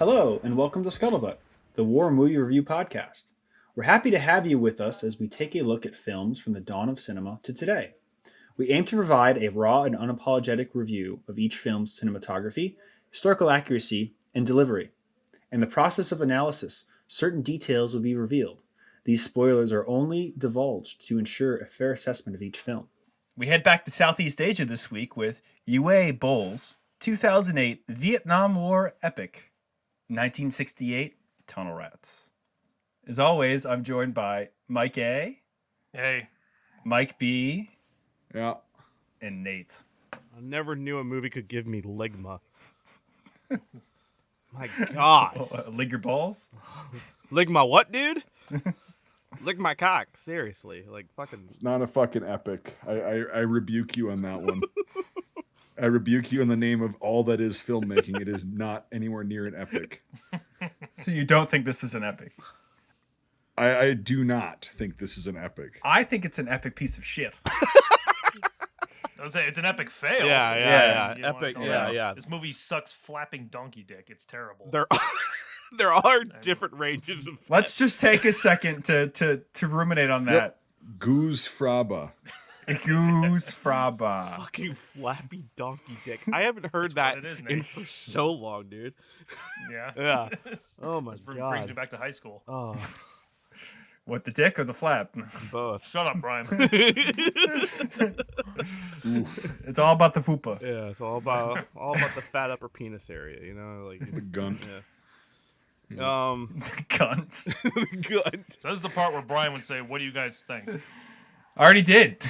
Hello, and welcome to Scuttlebutt, the War Movie Review Podcast. We're happy to have you with us as we take a look at films from the dawn of cinema to today. We aim to provide a raw and unapologetic review of each film's cinematography, historical accuracy, and delivery. In the process of analysis, certain details will be revealed. These spoilers are only divulged to ensure a fair assessment of each film. We head back to Southeast Asia this week with Uwe Bolls' 2008 Vietnam War epic, 1968 Tunnel Rats. As always, I'm joined by Mike A. Hey. Mike B. Yeah. And Nate. I never knew a movie could give me ligma. My God. Lick your balls? Ligma what, dude? Lick my cock. Seriously. Like, fucking. It's not a fucking epic. I rebuke you on that one. I rebuke you in the name of all that is filmmaking. It is not anywhere near an epic. So you don't think this is an epic? I do not think this is an epic. I think it's an epic piece of shit. I would say it's an epic fail. Yeah. You don't wanna Epic, call it yeah, out. yeah. This movie sucks flapping donkey dick. It's terrible. There are different ranges of. Let's just take a second to ruminate on that. Yep. Goose Fraba. Goose Fraba. Fucking flappy donkey dick. I haven't heard That's that what it is, in Nate. for so long, dude. Yeah. Yeah. This Oh my brings God. me back to high school. Oh, What, the dick or the flap? both. Shut up, Brian. It's all about the fupa. Yeah, it's all about the fat upper penis area, you know, like The gunt. yeah. Cunts. Good. So this is the part where Brian would say, "What do you guys think?" I already did.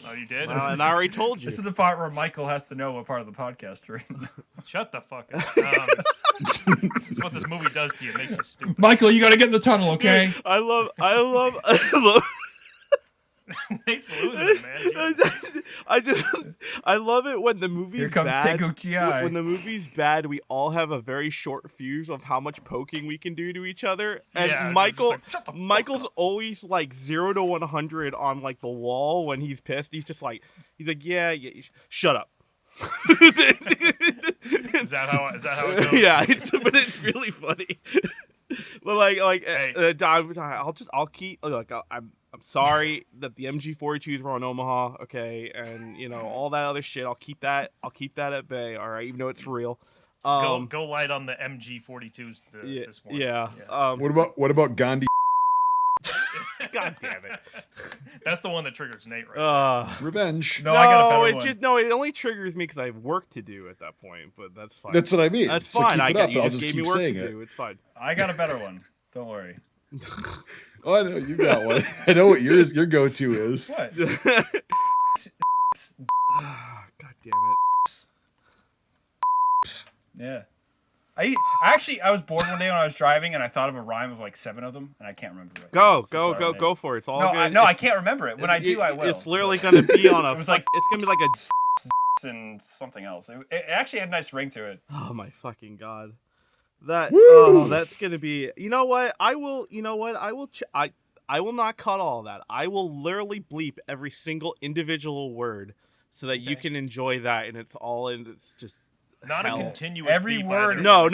Oh, you did? And I already told you. This is the part where Michael has to know what part of the podcast we're in. Shut the fuck up. That's what this movie does to you. It makes you stupid. Michael, you gotta get in the tunnel, okay? I love. Nate's losing it, man. I love it when the movie's Here comes bad. Teguchi. When the movie's bad, we all have a very short fuse of how much poking we can do to each other. And Yeah, Michael, just like, "Shut the fuck Michael's up." always like 0 to 100 on like the wall when he's pissed. He's like, yeah, shut up. Is that how it goes? Yeah, but it's really funny. But Hey. I'll keep like I'm sorry that the MG42s were on Omaha, okay, and you know all that other shit. I'll keep that at bay, all right, even though it's real. Go light on the MG42s this morning. Yeah. What about Gandhi? God damn it. That's the one that triggers Nate right Revenge. No, I got a better one. It only triggers me because I have work to do at that point, but that's fine. That's what I mean. That's So fine. keep it up, You I'll just just gave me keep work to saying it. do. It's fine. I got a better one. Don't worry. Oh, I know you got one. I know what your go-to is. What? God damn it. Yeah. I was bored one day when I was driving, and I thought of a rhyme of like 7 of them, and I can't remember it. Go Sorry, for it. It's all No, good. I can't remember it. When I do, I will. It's literally gonna be on a. It was like- it's gonna be like a. And something else. It actually had a nice ring to it. Oh my fucking god. That Woo! that's gonna be. You know what? I will. You know what? I will. I will not cut all that. I will literally bleep every single individual word so that you Okay. can enjoy that, and it's all in. It's just Not hell. a continuous Every beep word- either. No.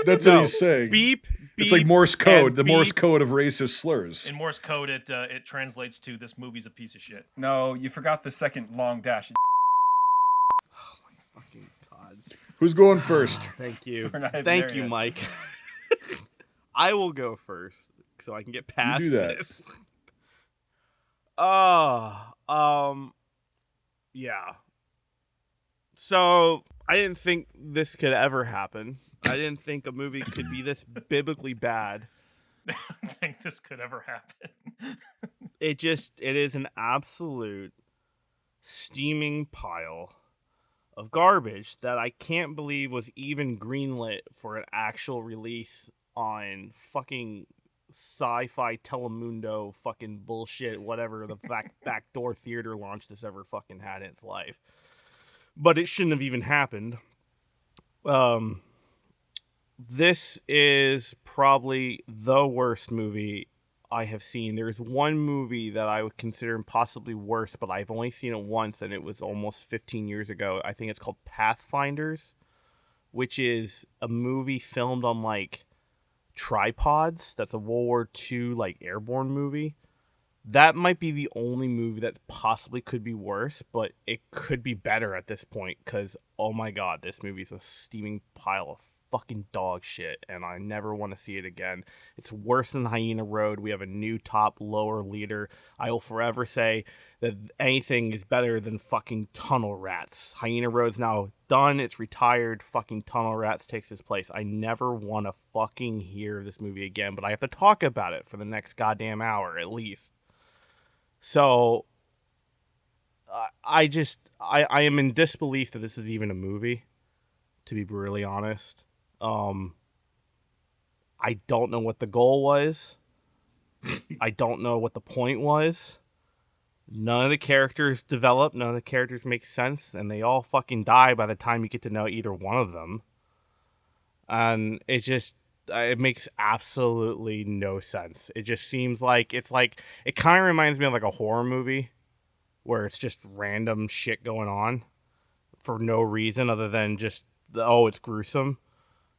That's no. what he's saying. Beep. It's like Morse code. and The Morse beep. code of racist slurs. In Morse code, it translates to "This movie's a piece of shit." No, you forgot the second long dash. Fucking god. Who's going first? Thank you. We're not even Thank there you, yet. Mike. I will go first so I can get past do that. this. Yeah. So I didn't think this could ever happen. I didn't think a movie could be this biblically bad. I don't think this could ever happen. It is an absolute steaming pile of garbage that I can't believe was even greenlit for an actual release on fucking sci-fi Telemundo fucking bullshit, whatever the backdoor theater launch this ever fucking had in its life. But it shouldn't have even happened. This is probably the worst movie I have seen. There's one movie that I would consider possibly worse, but I've only seen it once, and it was almost 15 years ago. I think it's called Pathfinders which is a movie filmed on like tripods. That's a World War II like airborne movie. That might be the only movie that possibly could be worse, but it could be better at this point because, oh my god, this movie's a steaming pile of fucking dog shit, and I never want to see it again. It's worse than Hyena Road. We have a new top lower leader. I will forever say that anything is better than fucking Tunnel Rats. Hyena Road's now done. It's retired. Fucking Tunnel Rats takes its place. I never want to fucking hear this movie again, but I have to talk about it for the next goddamn hour at least. So, I am in disbelief that this is even a movie, to be brutally honest. I don't know what the goal was. I don't know what the point was. None of the characters develop. None of the characters make sense, and they all fucking die by the time you get to know either one of them. And it makes absolutely no sense. It just seems like it kind of reminds me of like a horror movie where it's just random shit going on for no reason other than just, it's gruesome.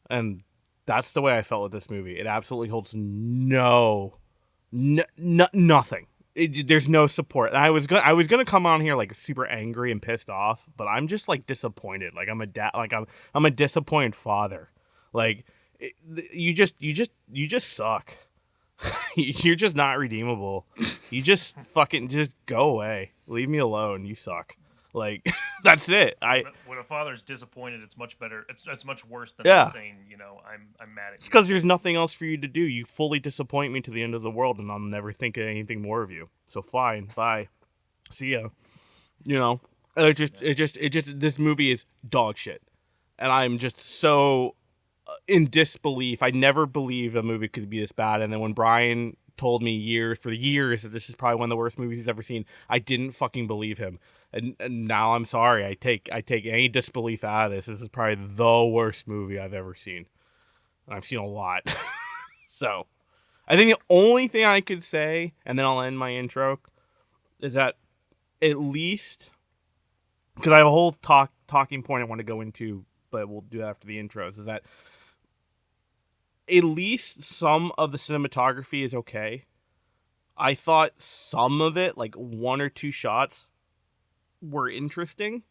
And that's the way I felt with this movie. It absolutely holds nothing. There's no support. And I was gonna come on here like super angry and pissed off, but I'm just like disappointed. Like I'm a disappointed father. Like, you just suck. You're just not redeemable. You just fucking just go away. Leave me alone. You suck. Like, that's it. When a father's disappointed, it's much better. It's much worse than saying, I'm mad at you. It's because there's nothing else for you to do. You fully disappoint me to the end of the world, and I'll never think of anything more of you. So fine, bye, see ya. This movie is dog shit, and I'm just so in disbelief. I never believed a movie could be this bad, and then when Brian told me for years that this is probably one of the worst movies he's ever seen, I didn't fucking believe him. And now I'm sorry. I take any disbelief out of this. This is probably the worst movie I've ever seen. And I've seen a lot. So, I think the only thing I could say, and then I'll end my intro, is that at least, because I have a whole talking point I want to go into, but we'll do that after the intros, is that at least some of the cinematography is okay. I thought some of it, like one or two shots, were interesting,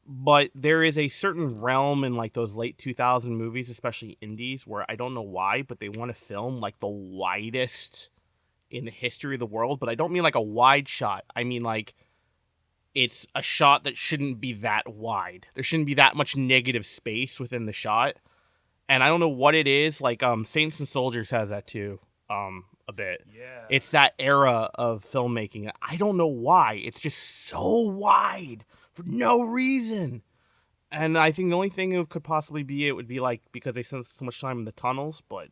but there is a certain realm in like those late 2000 movies, especially indies, where I don't know why, but they want to film like the widest in the history of the world. But I don't mean like a wide shot. I mean like it's a shot that shouldn't be that wide. There shouldn't be that much negative space within the shot. And I don't know what it is. Like Saints and Soldiers has that too. A bit. Yeah. It's that era of filmmaking. I don't know why. It's just so wide for no reason. And I think the only thing it could possibly be, it would be like because they spent so much time in the tunnels, but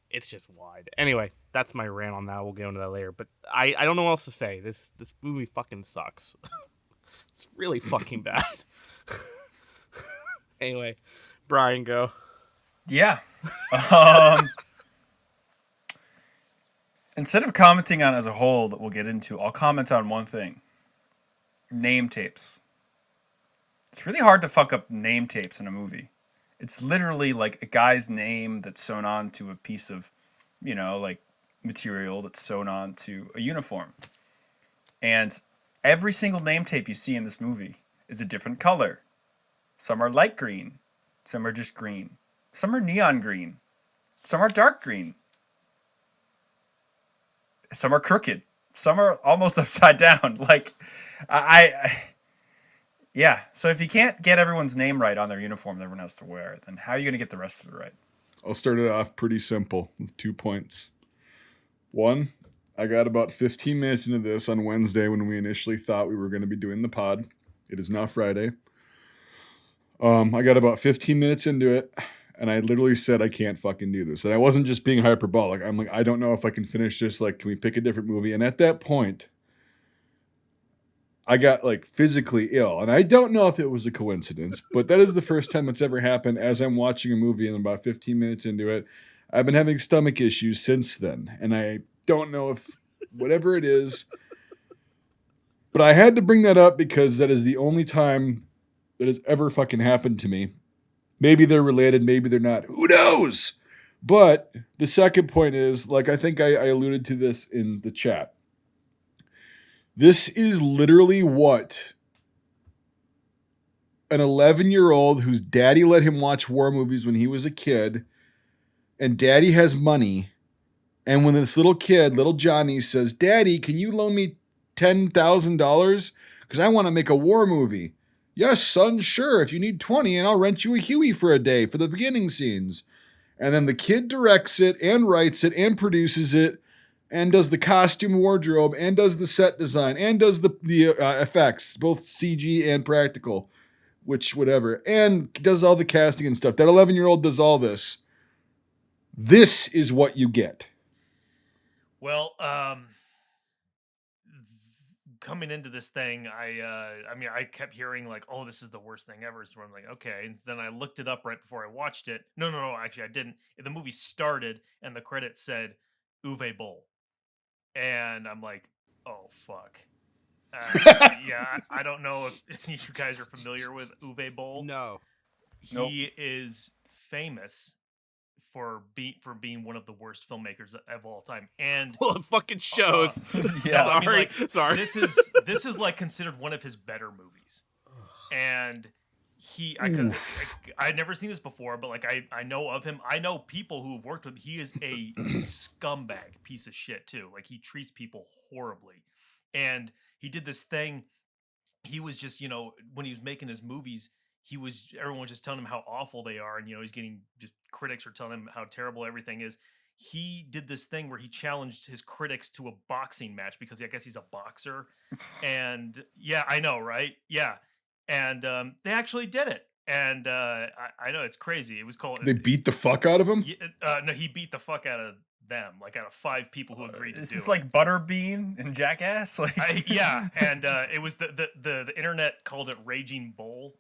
it's just wide. Anyway, that's my rant on that. We'll get into that later. But I don't know what else to say. This movie fucking sucks. It's really fucking bad. Anyway, Brian, go. Yeah. Instead of commenting on it as a whole that we'll get into, I'll comment on one thing. Name tapes. It's really hard to fuck up name tapes in a movie. It's literally like a guy's name that's sewn on to a piece of, like material that's sewn on to a uniform. And every single name tape you see in this movie is a different color. Some are light green. Some are just green. Some are neon green. Some are dark green. Some are crooked. Some are almost upside down. Like, yeah. So if you can't get everyone's name right on their uniform that everyone has to wear, then how are you going to get the rest of it right? I'll start it off pretty simple with 2 points. One, I got about 15 minutes into this on Wednesday when we initially thought we were going to be doing the pod. It is now Friday. I got about 15 minutes into it, and I literally said, I can't fucking do this. And I wasn't just being hyperbolic. I'm like, I don't know if I can finish this. Like, can we pick a different movie? And at that point, I got like physically ill. And I don't know if it was a coincidence, but that is the first time it's ever happened as I'm watching a movie and about 15 minutes into it. I've been having stomach issues since then. And I don't know if whatever it is, but I had to bring that up because that is the only time that has ever fucking happened to me. Maybe they're related, maybe they're not. Who knows? But the second point is, like I think I alluded to this in the chat. This is literally what an 11-year-old whose daddy let him watch war movies when he was a kid, and daddy has money. And when this little kid, little Johnny, says, "Daddy, can you loan me $10,000? Because I want to make a war movie." "Yes, son, sure. If you need 20, and I'll rent you a Huey for a day for the beginning scenes." And then the kid directs it and writes it and produces it and does the costume wardrobe and does the set design and does the effects, both CG and practical, which whatever, and does all the casting and stuff. That 11-year-old does all this. This is what you get. Well, coming into this thing, I kept hearing like, "Oh, this is the worst thing ever." So I'm like, okay. And then I looked it up right before I watched it. No, actually, I didn't. The movie started and the credits said Uwe Boll, and I'm like, oh fuck. Yeah, I don't know if you guys are familiar with Uwe Boll. No. He is famous for being one of the worst filmmakers of all time, and Well, it fucking shows. yeah, Sorry. I mean, like, Sorry. This is like considered one of his better movies, and I'd never seen this before, but like I know of him. I know people who have worked with him. He is a scumbag piece of shit too. Like, he treats people horribly, and he did this thing. He was just, when he was making his movies, everyone was just telling him how awful they are, and he's getting just critics are telling him how terrible everything is. He did this thing where he challenged his critics to a boxing match because I guess he's a boxer. And yeah, I know, right? Yeah. And they actually did it. And I know it's crazy. It was called. They beat the fuck out of him? No, he beat the fuck out of them, like out of 5 people who agreed to do it. Is this like Butterbean and Jackass? Like, yeah. And it was the internet called it Raging Bull.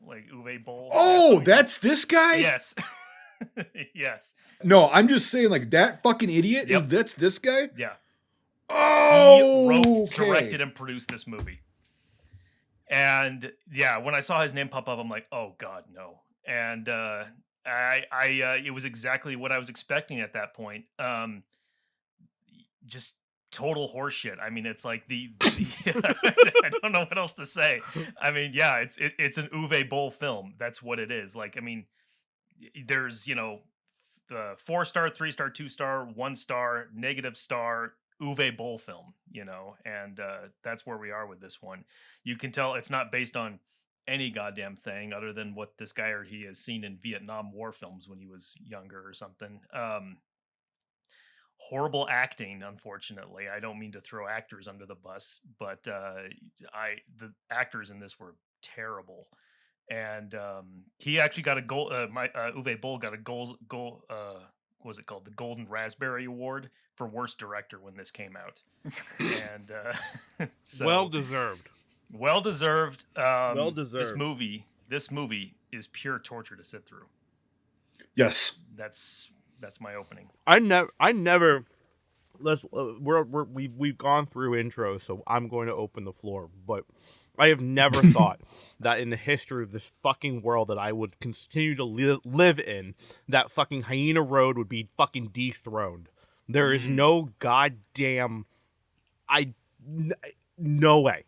Like Uwe Boll. Oh, that's this guy? Yes. Yes. No, I'm just saying, like, that fucking idiot Yep. that's this guy? Yeah. Oh, He wrote, okay. directed, and produced this movie. And yeah, when I saw his name pop up, I'm like, oh god, no. And it was exactly what I was expecting at that point. Just total horseshit. I mean, it's like the I don't know what else to say. I mean, yeah, it's an Uwe Boll film. That's what it is. Like, I mean, there's the 4-star, 3-star, 2-star, 1-star, -star Uwe Boll film, and that's where we are with this one. You can tell it's not based on any goddamn thing other than what this guy or he has seen in Vietnam War films when he was younger or something. Horrible acting, unfortunately. I don't mean to throw actors under the bus, but the actors in this were terrible. And he actually got a goal. Uwe Boll got a goal. What was it called? The Golden Raspberry Award for worst director when this came out. And so, Well deserved. Well deserved. Well deserved. This movie is pure torture to sit through. Yes. That's my opening. I never. We've gone through intros, so I'm going to open the floor. But I have never thought that in the history of this fucking world that I would continue to live in, that fucking Hyena Road would be fucking dethroned. There is no goddamn, no way.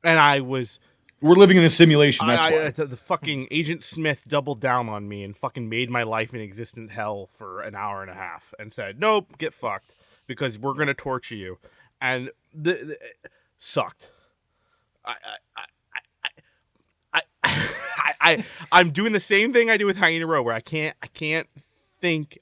And I was. We're living in a simulation, that's why. The fucking Agent Smith doubled down on me and fucking made my life an existent hell for an hour and a half and said, nope, get fucked, because we're going to torture you. And sucked. I'm doing the same thing I do with Hyena Row, where I can't think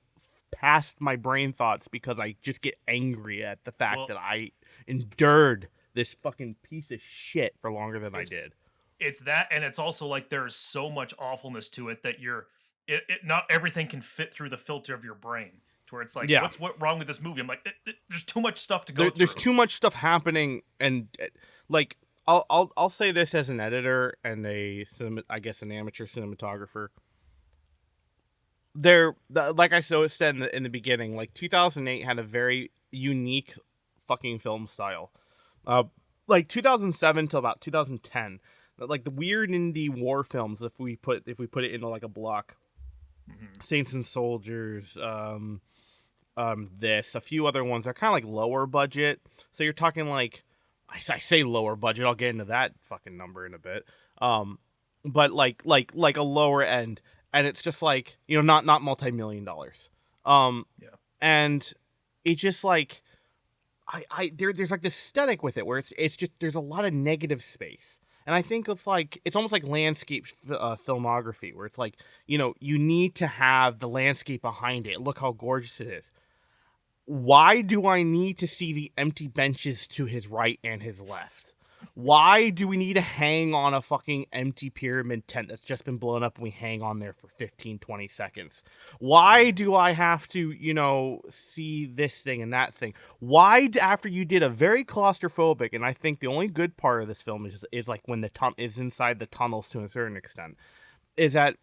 past my brain thoughts because I just get angry at the fact that I endured this fucking piece of shit for longer than I did. It's that, and it's also like there's so much awfulness to it that not everything can fit through the filter of your brain. To where it's like, what's wrong with this movie? I'm like, there's too much stuff to go through. There's too much stuff happening, and like I'll say this as an editor and an amateur cinematographer. Like I said in the beginning, like 2008 had a very unique fucking film style. Like 2007 till about 2010, like the weird indie war films. If we put it into like a block, Saints and Soldiers, this, a few other ones are kind of like lower budget. So you're talking like, I say lower budget. I'll get into that fucking number in a bit. But like a lower end, and it's just like, not multi-million dollars. And it just like, there's like this aesthetic with it where it's just, there's a lot of negative space. And I think of like, it's almost like landscape filmography, where it's like, you need to have the landscape behind it. Look how gorgeous it is. Why do I need to see the empty benches to his right and his left? Why do we need to hang on a fucking empty pyramid tent that's just been blown up and we hang on there for 15, 20 seconds? Why do I have to, see this thing and that thing? Why, after you did a very claustrophobic, and I think the only good part of this film is like when the is inside the tunnels to a certain extent, is that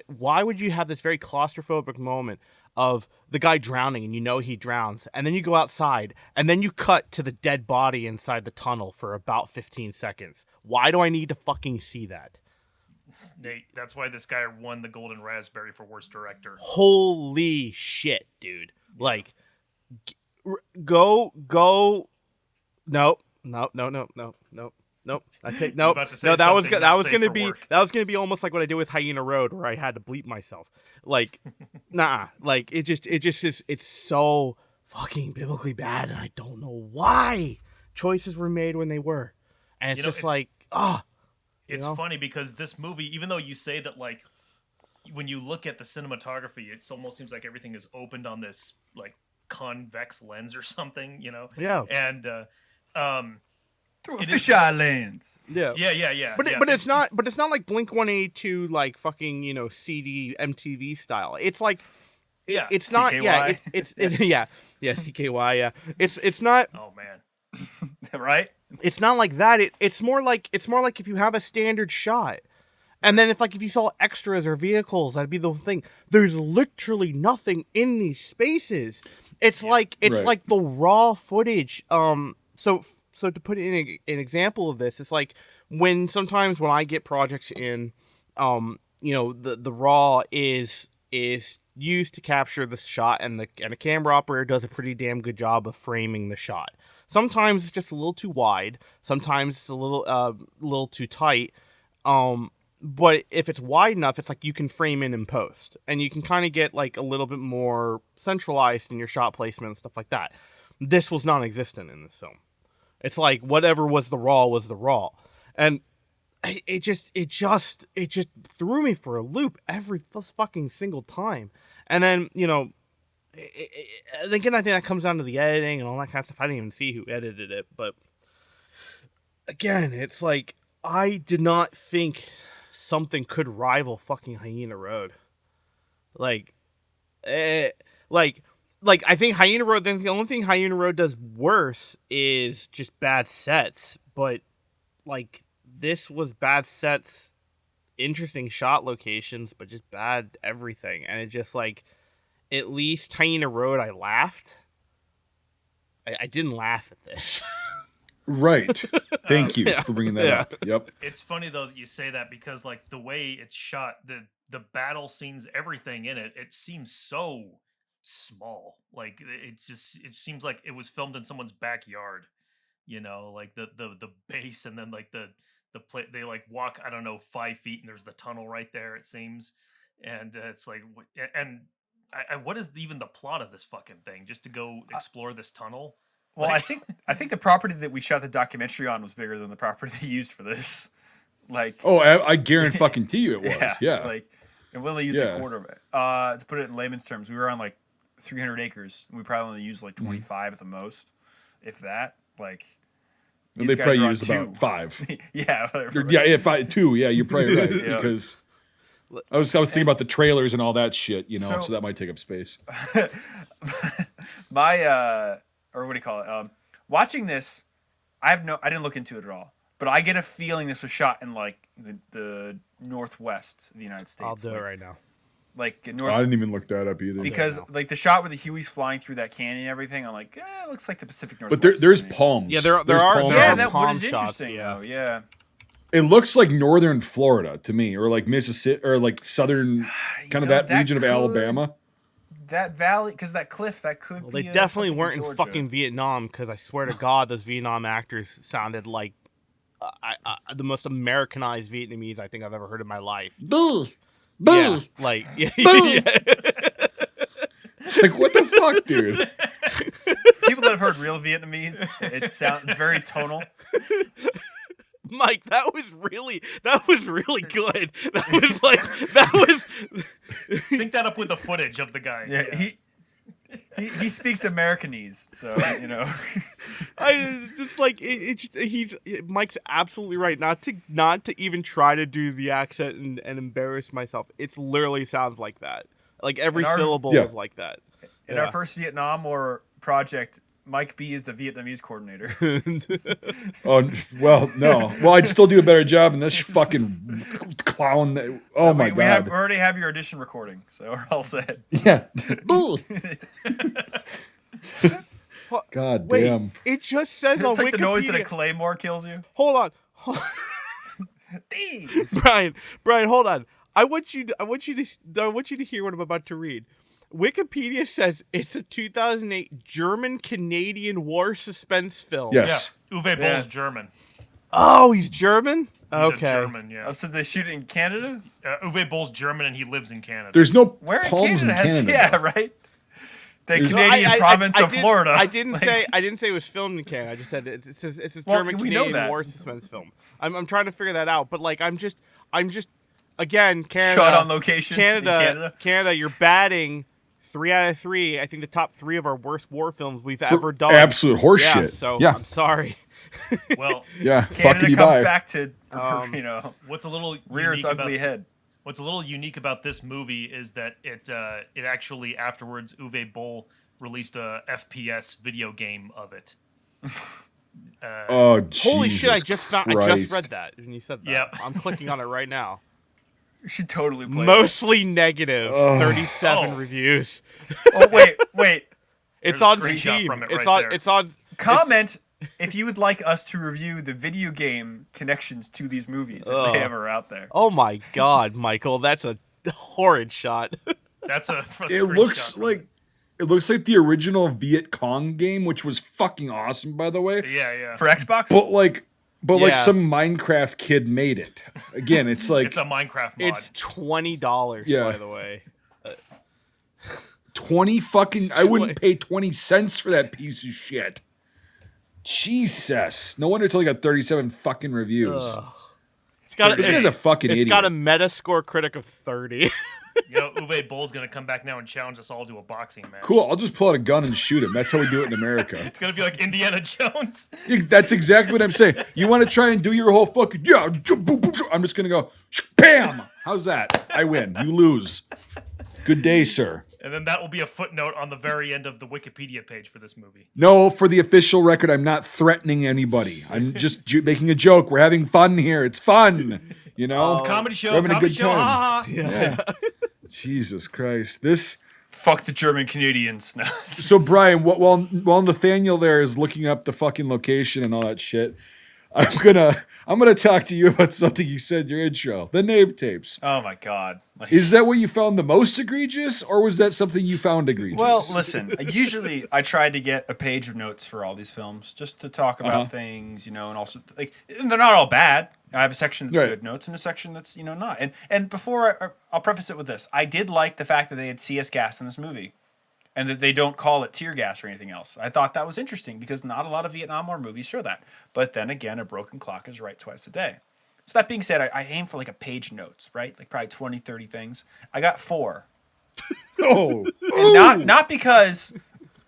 why would you have this very claustrophobic moment of the guy drowning and he drowns, and then you go outside and then you cut to the dead body inside the tunnel for about 15 seconds? Why do I need to fucking see that? Nate, that's why this guy won the Golden Raspberry for Worst Director. Holy shit, dude. Like, go. Nope. I think nope. No, that was gonna be almost like what I did with Hyena Road, where I had to bleep myself. Like, nah. Like it just is. It's so fucking biblically bad, and I don't know why choices were made when they were. And it's just like, It's funny because this movie, even though you say that, like, when you look at the cinematography, it almost seems like everything is opened on this like convex lens or something, Yeah. And through a fisheye lens. Yeah. Yeah. But it's not like Blink-182 like fucking, CD MTV style. It's like it's not CKY. It's CKY, yeah. It's not. Oh man. Right? It's not like that. It's more like if you have a standard shot. And then if you saw extras or vehicles, that'd be the thing. There's literally nothing in these spaces. It's like the raw footage. So to put in an example of this, it's like sometimes when I get projects in, the raw is used to capture the shot, and a camera operator does a pretty damn good job of framing the shot. Sometimes it's just a little too wide. Sometimes it's a little too tight. But if it's wide enough, it's like you can frame in post, and you can kind of get like a little bit more centralized in your shot placement and stuff like that. This was non-existent in this film. It's like whatever was the raw, and it just threw me for a loop every fucking single time. And then again, I think that comes down to the editing and all that kind of stuff. I didn't even see who edited it, but again, it's like I did not think something could rival fucking Hyena Road. I think Hyena Road, then the only thing Hyena Road does worse is just bad sets. But, this was bad sets, interesting shot locations, but just bad everything. And it just, at least Hyena Road, I laughed. I didn't laugh at this. Right. Thank you for bringing that up. Yep. It's funny, though, that you say that because, the way it's shot, the battle scenes, everything in it, it seems so small. It seems like it was filmed in someone's backyard, the base, and then the play, they walk, I don't know, 5 feet, and there's the tunnel right there, it seems. And it's like, and what is even the plot of this fucking thing? Just to go explore this tunnel? Well, I think the property that we shot the documentary on was bigger than the property they used for this. I guarantee you it was. Yeah. And Willie used a quarter of it. To put it in layman's terms, we were on 300 acres. We probably only used 25 at the most, if that. They probably used about 5. Yeah. Yeah, 2. Yeah, you're probably right. Yeah. Because I was thinking about the trailers and all that shit, so that might take up space. Or what do you call it? Watching this, I didn't look into it at all, but I get a feeling this was shot in the northwest of the United States. I'll do it right now. I didn't even look that up either. Because the shot where the Huey's flying through that canyon and everything, I'm like, it looks like the Pacific Northwest. But there's palms. Yeah, there are palms. Yeah, palm what is shots, interesting though. Yeah. It looks like northern Florida to me, or like Mississippi, or like southern, kind of that region of Alabama. That valley, because that cliff, that could Well, be. they definitely something weren't in Georgia. fucking Vietnam, because I swear to God, those Vietnam actors sounded like the most Americanized Vietnamese I think I've ever heard in my life. Boo, Yeah, boo. like yeah. It's like, what the fuck, dude? People that have heard real Vietnamese, it sounds very tonal. Mike, that was really good. That was Sync that up with the footage of the guy. Yeah, he speaks Americanese, so you know. I just like Mike's absolutely right. Not to even try to do the accent and embarrass myself. It literally sounds like that. Like every syllable is like that. In our first Vietnam War project, Mike B is the Vietnamese coordinator. Oh, well, no. Well, I'd still do a better job than this fucking clown. Oh, my God. We already have your audition recording, so we're all set. Yeah. Boo. God Wait, damn. it just says on It's like Wikipedia. the noise that a claymore kills you. Hold on. Brian, hold on. I want you to hear what I'm about to read. Wikipedia says it's a 2008 German-Canadian war suspense film. Yes. Yeah. Uwe Bolls German. Oh, he's German? He's Okay. a German, yeah. Oh, so they shoot it in Canada? Uwe Bolls German, and he lives in Canada. There's no Where in palms Canada? in Canada. Yeah, right. The There's- Canadian province of Florida. I didn't Like, say it was filmed in Canada. I just said it's a Well, German we know Canadian that. war suspense film. I'm trying to figure that out, but like I'm just again Canada shot on location. in Canada, you're batting 3 out of 3. I think the top 3 of our worst war films we've ever done. Absolute horseshit. Yeah, so yeah. I'm sorry. Well, Yeah. Canada Fucking you comes bye. back to what's a little rear its unique ugly about head. what's a little unique about this movie is that it actually afterwards Uwe Boll released a FPS video game of it. Oh, Jesus Holy shit! I just Christ. read that when you said that. Yep. I'm clicking on it right now. You should totally play. Mostly negative. Ugh. 37 Oh. reviews. Oh wait. It's There's a on screenshot Steam. from it It's right on. there. It's on. Comment if you would like us to review the video game connections to these movies if Ugh. they ever are out there. Oh my God, Michael, that's a horrid shot. That's a It screenshot looks from like the original Viet Cong game, which was fucking awesome, by the way. Yeah. For Xbox? But like Yeah. some Minecraft kid made it. Again, it's like It's a Minecraft mod. It's $20, Yeah. by the way. 20 fucking. I wouldn't pay 20 cents for that piece of shit. Jesus. No wonder it's only got 37 fucking reviews. Ugh. It's got This guy's a fucking It's idiot. got a Metascore critic of 30. You know, Uwe Boll's gonna come back now and challenge us all to a boxing match. Cool. I'll just pull out a gun and shoot him. That's how we do it in America. It's gonna be like Indiana Jones. That's exactly what I'm saying. You want to try and do your whole fucking I'm just gonna go bam. How's that? I win. You lose. Good day, sir. And then that will be a footnote on the very end of the Wikipedia page for this movie. No, for the official record, I'm not threatening anybody. I'm just making a joke. We're having fun here. It's fun. You know, Comedy show, We're having a comedy good show. time. Ha, ha. Yeah. Jesus Christ. This. Fuck the German Canadians. No. So Brian, while Nathaniel there is looking up the fucking location and all that shit, I'm gonna talk to you about something you said in your intro. The name tapes. Oh my God. Like, Is that what you found the most egregious, or was that something you found egregious? well, listen. Usually, I try to get a page of notes for all these films just to talk about things, you know, and also like and they're not all bad. I have a section that's Right. good notes and a section that's not. And before I'll preface it with this: I did like the fact that they had CS gas in this movie, and that they don't call it tear gas or anything else. I thought that was interesting because not a lot of Vietnam War movies show that. But then again, a broken clock is right twice a day. So that being said, I aim for like a page notes, right? Like probably 20, 30 things. I got 4. Oh, And not because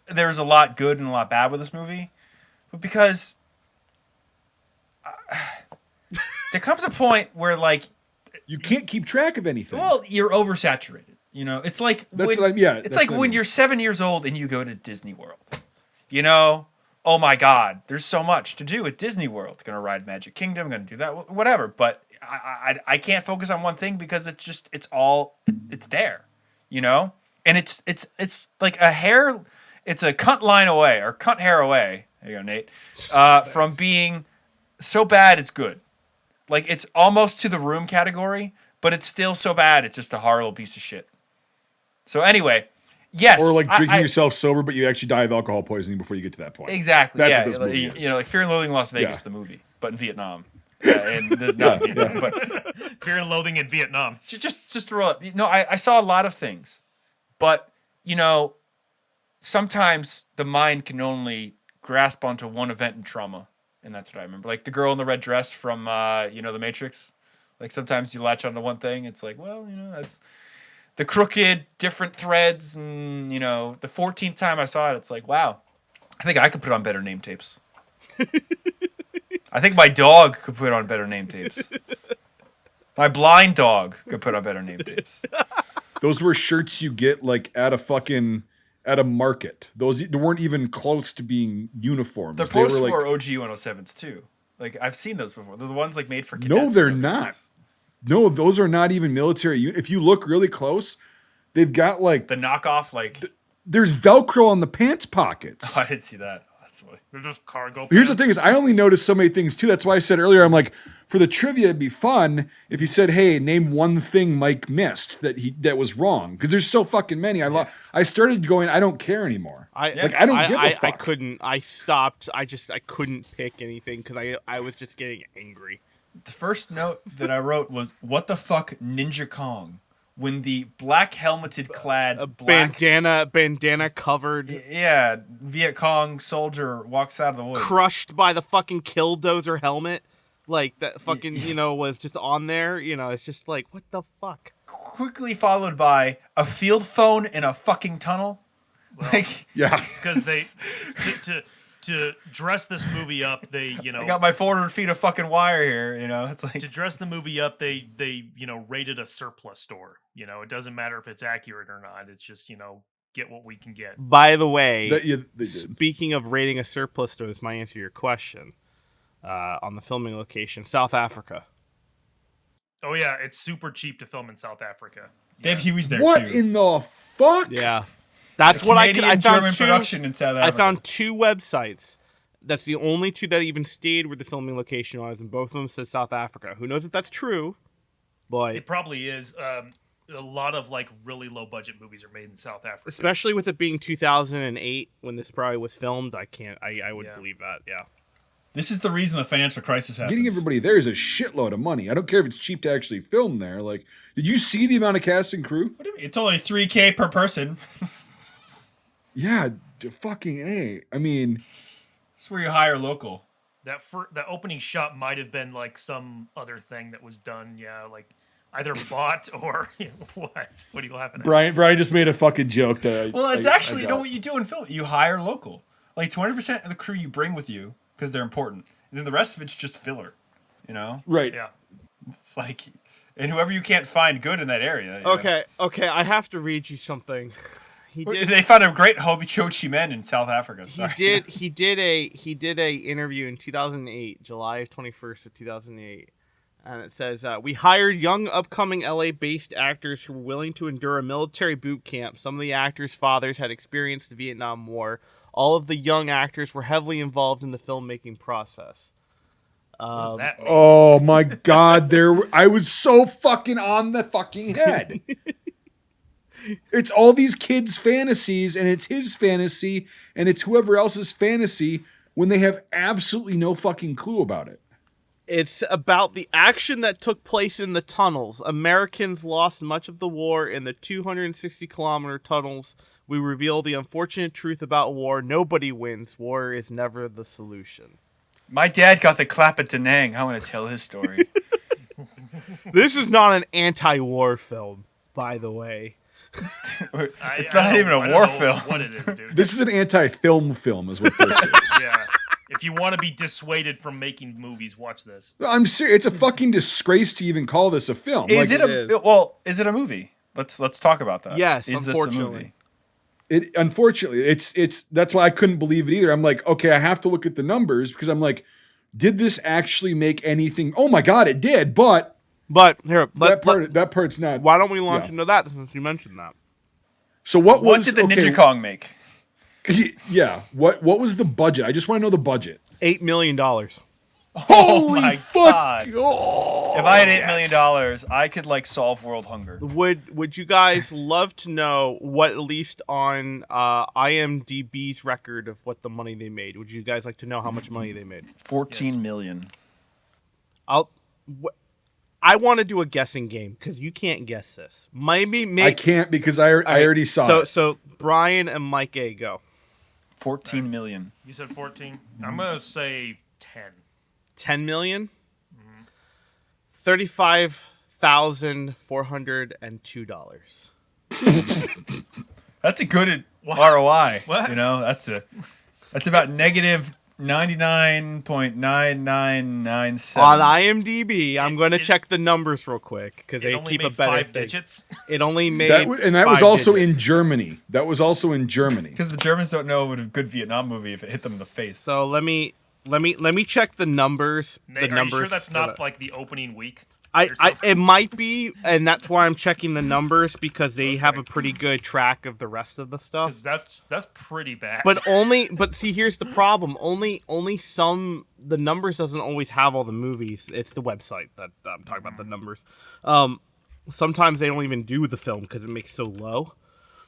there's a lot good and a lot bad with this movie, but because there comes a point where like, you can't keep track of anything. well, you're oversaturated. You know, it's like That's when, what yeah. it's that's like what I when mean. you're 7 years old and you go to Disney World. You know, oh my God, there's so much to do at Disney World. Gonna ride Magic Kingdom, gonna do that, whatever. But I can't focus on one thing because it's there, you know. And it's like a hair. It's a cunt line away or cunt hair away. There you go, Nate. From being so bad it's good. Like, it's almost to the Room category, but it's still so bad, it's just a horrible piece of shit. So anyway, yes. Or like drinking yourself sober, but you actually die of alcohol poisoning before you get to that point. Exactly. That's yeah, what this movie is. You know, like Fear and Loathing in Las Vegas, Yeah. the movie, but in Vietnam. Not in Vietnam, but Fear and Loathing in Vietnam. just to roll up. You know, I saw a lot of things, but you know, sometimes the mind can only grasp onto one event in trauma, and that's what I remember. Like the girl in the red dress from you know, The Matrix. Like sometimes you latch onto one thing. It's like, well, you know, that's the crooked, different threads, and you know, the 14th time I saw it, it's like, wow, I think I could put on better name tapes. I think my dog could put on better name tapes. My blind dog could put on better name tapes. Those were shirts you get like at a market. Those they weren't even close to being uniforms. The They were post-war like, OG 107s too. Like I've seen those before. They're the ones like made for cadets. no, they're and not. everything. No, those are not even military. If you look really close, they've got like The knockoff, like there's Velcro on the pants pockets. I didn't see that. That's funny. They're just cargo. Here's the pants. thing: is I only noticed so many things too. That's why I said earlier, I'm like, for the trivia, it'd be fun if you said, "Hey, name one thing Mike missed that was wrong," because there's so fucking many. I started going, I don't care anymore. I don't give a fuck. I couldn't. I stopped. I couldn't pick anything because I was just getting angry. The first note that I wrote was, "What the fuck, Ninja Kong?" When the black helmeted clad black bandana covered, Viet Cong soldier walks out of the woods, crushed by the fucking killdozer helmet, like that fucking was just on there. You know, it's just like, what the fuck. quickly followed by a field phone in a fucking tunnel. Well, like, Yeah, because they to dress this movie up, they I got my 400 feet of fucking wire here. You know, it's like to dress the movie up, they raided a surplus store. You know, it doesn't matter if it's accurate or not. It's just get what we can get. By the way, they did. speaking of raiding a surplus store, this might answer your question. On the filming location, South Africa. Oh yeah, it's super cheap to film in South Africa. Dave Huey's there What too. in the fuck? Yeah, that's what I found. German production in South Africa. I found two websites. That's the only two that even stayed where the filming location was, and both of them said South Africa. Who knows if that's true? But It probably is. A lot of like really low budget movies are made in South Africa, especially with it being 2008 when this probably was filmed, I would Yeah. believe that. Yeah. This is the reason the financial crisis happened. Getting everybody there is a shitload of money. I don't care if it's cheap to actually film there. Like, did you see the amount of cast and crew? What do you mean? It's only $3,000 per person. Yeah, fucking A. I mean, It's where you hire local. that opening shot might have been like some other thing that was done. Yeah, like either bought or what? What are you laughing at? Brian just made a fucking joke that. Well, it's I actually, you know got. what you do in film? You hire local. Like 20% of the crew you bring with you because they're important. And then the rest of it's just filler, you know? Right. Yeah. It's like, and whoever you can't find good in that area. you know? Okay, I have to read you something. They found a great Hobie Cho Chi Men in South Africa. Sorry. He did a interview in 2008, July 21st of 2008. And it says, we hired young upcoming LA-based actors who were willing to endure a military boot camp. Some of the actors' fathers had experienced the Vietnam War. All of the young actors were heavily involved in the filmmaking process. What does that mean? Oh my god, I was so fucking on the fucking head. It's all these kids' fantasies, and it's his fantasy, and it's whoever else's fantasy when they have absolutely no fucking clue about it. It's about the action that took place in the tunnels. Americans lost much of the war in the 260-kilometer tunnels. We reveal the unfortunate truth about war. Nobody wins. War is never the solution. My dad got the clap at Da Nang. I want to tell his story. This is not an anti-war film, by the way. It's I not don't- even I a don't war know film. What it is, dude? This is an anti-film film, is what this is. Yeah. If you want to be dissuaded from making movies, watch this. I'm serious. It's a fucking disgrace to even call this a film. Is Like, it a movie? Let's talk about that. Yes, is unfortunately. This a movie? Unfortunately, it's that's why I couldn't believe it either. I'm like, okay, I have to look at the numbers because I'm like, did this actually make anything? Oh my god, it did, but Here, that part's not. why don't we launch yeah. into that since you mentioned that? So what What was did the okay, Ninja Kong make? Yeah, what was the budget? I just want to know the budget. $8 million. Holy my fuck! God. Oh, If I had $8 million, I could like solve world hunger. Would you guys love to know what, at least on IMDb's record of what the money they made? Would you guys like to know how much money they made? 14 million. I want to do a guessing game because you can't guess this. Maybe I can't because I already saw it. So Brian and Mike A, go. 14 million. You said 14. I'm gonna say 10. 10 million. $35,402. That's a good What? ROI. What? You know, that's about negative 99.9997. On IMDb, I'm going to check the numbers real quick because It they only keep a made better 5 thing. digits. It only made that was 5 also in digits. Germany. That was also in Germany. Because the Germans don't know what a good Vietnam movie if it hit them in the face. So let me check the numbers. Nate, the are numbers you sure that's for not the- like the opening week? it might be, and that's why I'm checking the numbers because they have a pretty good track of the rest of the stuff. Because that's pretty bad. But see, here's the problem. Only the numbers doesn't always have all the movies. It's the website that I'm talking about, the numbers. Sometimes they don't even do the film because it makes so low.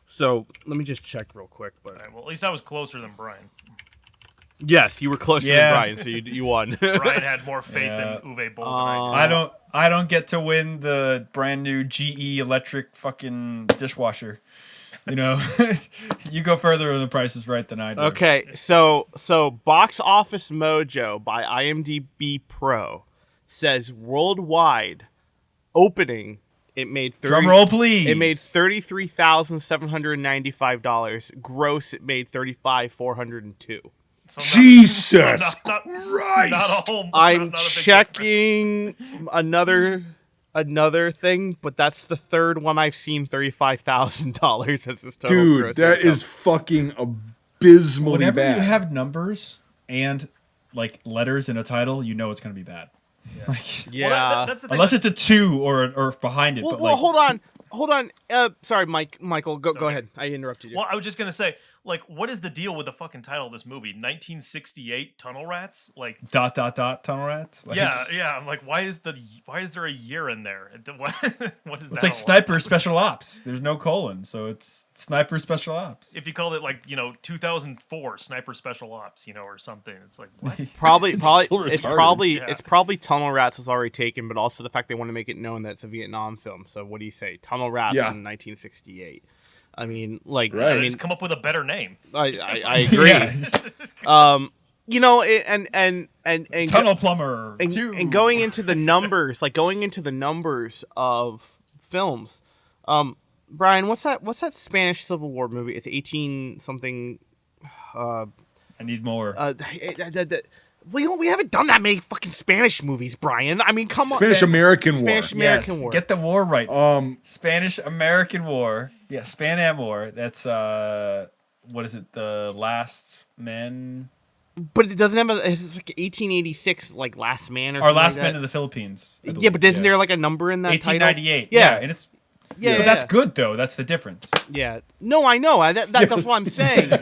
So let me just check real quick. But All right, well, at least I was closer than Brian. yes, you were closer Yeah. than Brian, so you won. Brian had more faith Yeah. in Uwe Bolls than I did. I don't get to win the brand new GE electric fucking dishwasher. You know, you go further on the Price is Right than I do. Okay, so Box Office Mojo by IMDb Pro says worldwide opening it made 30, Drum roll, please. It made $33,795. Gross, it made $35,402. So Jesus not Christ! a whole. I'm not a big checking another thing, but that's the third one I've seen $35,000 as this total. Dude, gross that income. is fucking abysmally Whenever bad. you have numbers and like letters in a title, you know it's going to be bad. Like, Yeah. Well, that's the thing. unless it's a 2 or behind it. Well, but like, hold on. Sorry, Michael. Go ahead. I interrupted you. Well, I was just gonna say, like, what is the deal with the fucking title of this movie? 1968 Tunnel Rats? Like, ... Tunnel Rats. Like, yeah. I'm like, why is there a year in there? What is that? It's all like Sniper Special Ops. There's no colon, so it's Sniper Special Ops. If you called it like 2004 Sniper Special Ops, or something, it's like what? Probably still it's retarded. Yeah. it's probably Tunnel Rats was already taken, but also the fact they want to make it known that it's a Vietnam film. So what do you say? Tunnel Rats Yeah. in 1968. I mean, like, Right. I mean, Just come up with a better name. I agree. Yeah. And Tunnel Plumber. and, 2. and going into the numbers of films, Brian, what's that Spanish Civil War movie? It's 18 something. I need more. We haven't done that many fucking Spanish movies, Brian. I mean, come on. Spanish American War. Spanish American War. Get the war right. Um, Spanish American War. Yeah, Span Am War. That's what is it? The Last Men But it doesn't have it's like 1886, like Last Man or or something Last like Men that. in the Philippines. I Yeah, believe, but isn't there like a number in that title? 1898. Yeah. And it's Yeah, but that's good though. That's the difference. Yeah. No, I know. That's what I'm saying.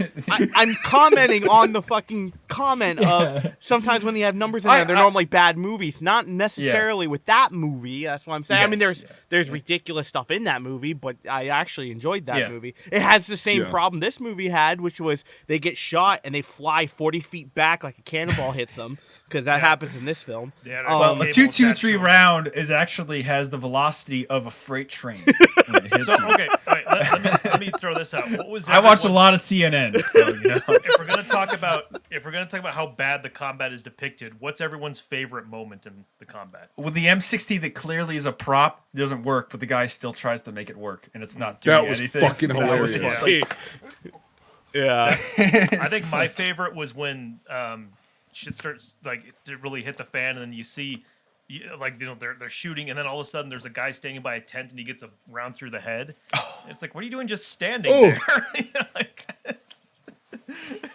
I'm commenting on the fucking comment of sometimes when they have numbers in there, they're normally bad movies. Not necessarily with that movie. That's what I'm saying. I mean, Yes, there's ridiculous stuff in that movie, but I actually enjoyed that Yeah. movie. It has the same Yeah. problem this movie had, which was they get shot and they fly 40 feet back like a cannonball hits them, because that happens in this film. Yeah, Well, cable a 223 attached to 'em. round is actually has the velocity of a freight train. when it hits So you. okay, all right, let me throw this out. What was I watched a everyone's- lot of CNN. So, If we're gonna talk about how bad the combat is depicted, what's everyone's favorite moment in the combat? with the M60 that clearly is a prop, doesn't work, but the guy still tries to make it work, and it's not doing That was anything. fucking That was hilarious. fun. Yeah. I think my favorite was when shit starts like to really hit the fan, and then you see, they're shooting, and then all of a sudden there's a guy standing by a tent, and he gets a round through the head. It's like, what are you doing just standing Oh. there?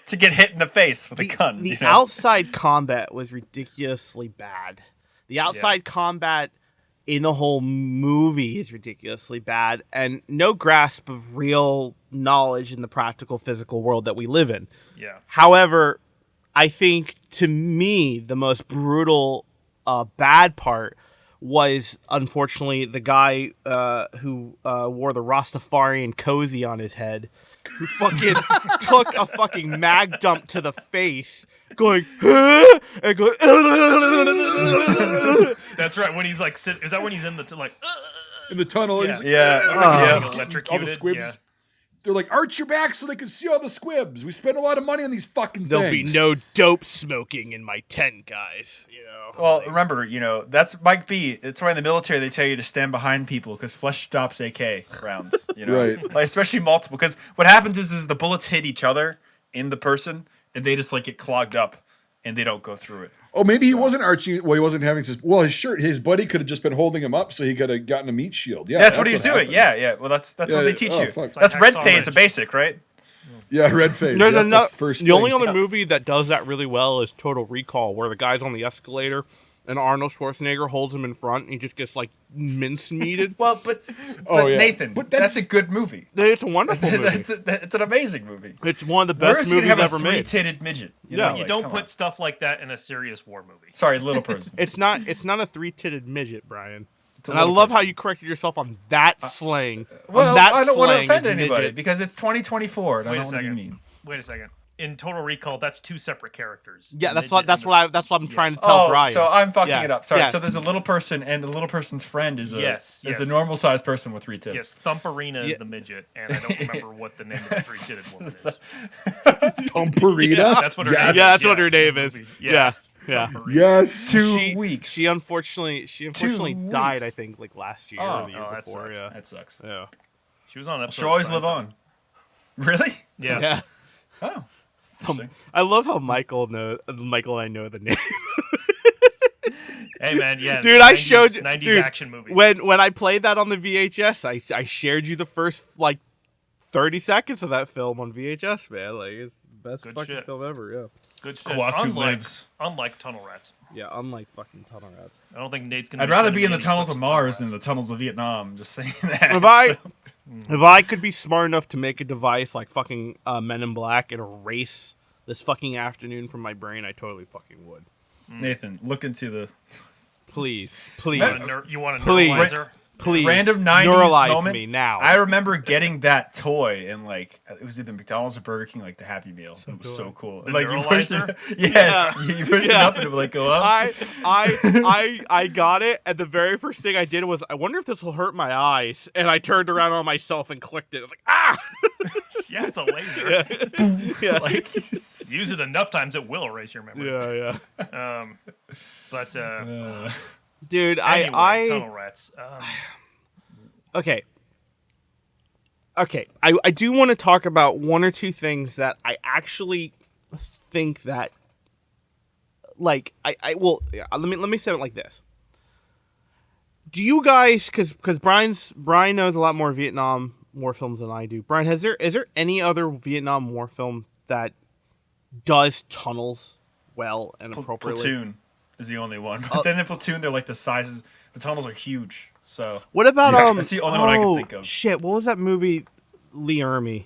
To get hit in the face with a gun. The you know? outside combat was ridiculously bad. The outside combat in the whole movie is ridiculously bad, and no grasp of real knowledge in the practical physical world that we live in. Yeah. However, I think, to me, the most brutal bad part was, unfortunately, the guy who wore the Rastafarian cozy on his head, who fucking took a fucking mag dump to the face, going, huh? And going, That's right. When he's like, is that when he's in the In the tunnel. Yeah. Yeah. electrocuted? All the squibs. Yeah. They're like, arch your back so they can see all the squibs. We spend a lot of money on these fucking there'll things. be no dope smoking in my tent, guys. You know. Well, remember, that's Mike B. It's why in the military they tell you to stand behind people because flesh stops AK rounds. Right. Like, especially multiple. Because what happens is the bullets hit each other in the person, and they just like get clogged up, and they don't go through it. Oh, maybe he wasn't arching. Well, he wasn't having his shirt. His buddy could have just been holding him up, so he could have gotten a meat shield. Yeah, That's what he's doing. happened. Yeah. Well, that's what they teach you. Fuck. That's Like red Hacksaw phase, Ridge. a basic, right? Yeah, red face. No. That's the first The only thing. other movie that does that really well is Total Recall, where the guy's on the escalator and Arnold Schwarzenegger holds him in front and he just gets like mincemeated. Well, but yeah. Nathan, But that's a good movie. It's a wonderful movie. It's an amazing movie. It's one of the Where best is he gonna movies have a ever made. three-titted midget? Yeah. You like, don't come put on. stuff like that in a serious war movie. Sorry, little person. It's not a three-titted midget, Brian. a And I little love person. how you corrected yourself on that slang. Well, on that I don't want to slang offend is anybody midget. because it's 2024. And I Wait a don't know what you second. mean. Wait a second. In Total Recall, that's two separate characters. Yeah, The that's what midget and that's what I'm trying to tell Brian. So I'm fucking Yeah, it up. Sorry. yeah. So there's a little person, and the little person's friend is a Yes. a normal sized person with three tits. Yes, Thumperina is the midget, and I don't remember what the name of the three-titted woman is. Tomperita. That's what her name is. yeah, that's what her name is. Yeah. Yeah. Yes. 2 weeks. She unfortunately died, I think, like last year or the year that before. sucks. Yeah. That sucks. Yeah. She was on episode. She'll always of live Seinfeld. on. Really? Yeah. Yeah. Oh. I love how Michael and I know the name. Hey man, yeah. Dude, I showed 90s dude, action movies. when I played that on the VHS. I shared you the first like 30 seconds of that film on VHS, man. Like it's the best Good fucking shit. film ever. Yeah. Good shit. Quatu lives. Unlike Tunnel Rats. Yeah, unlike fucking Tunnel Rats. I don't think Nate's gonna. I'd rather sending be in me the any tunnels clips of Tunnel Mars Rats. than the tunnels of Vietnam. Just saying that. If I could be smart enough to make a device like fucking Men in Black and erase this fucking afternoon from my brain, I totally fucking would. Nathan, look into the Please. You want a Please. neuralizer? Please. random 90s neuralize moment. me now. I remember getting that toy and like it was either McDonald's or Burger King, like the Happy Meal. It was so cool. The like neuralizer? you push it up and it would like go up. I got it, and the very first thing I did was, I wonder if this will hurt my eyes, and I turned around on myself and clicked it. I was like, ah! Yeah, it's a laser. Yeah. Like use it enough times, it will erase your memory. yeah. But Dude, anyway, Tunnel Rats. Okay. I do want to talk about one or two things that I actually think that, like, let me say it like this. Do you guys, because Brian knows a lot more Vietnam War films than I do. Brian, is there any other Vietnam War film that does tunnels well and appropriately? Platoon is the only one. But then in Platoon, they're like the sizes. The tunnels are huge. So What about that's the only one I can think of. Shit, what was that movie? Lee Ermey.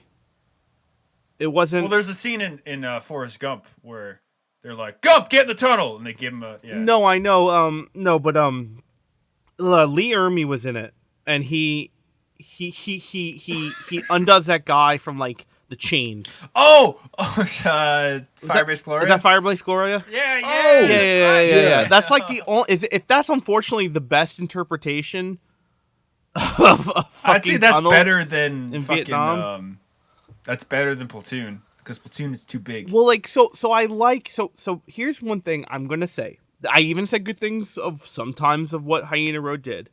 It wasn't. Well, there's a scene in Forrest Gump where they're like, "Gump, get in the tunnel," and they give him a No, I know. No, but Lee Ermey was in it, and he undoes that guy from like the chains. Firebase Gloria. Is that Firebase Gloria? Yeah. Oh! Yeah. That's like the only. If that's unfortunately the best interpretation of fucking I'd say that's tunnels better than in fucking. Vietnam. That's better than Platoon because Platoon is too big. Well, like so here's one thing I'm gonna say. I even said good things of sometimes of what Hyena Road did.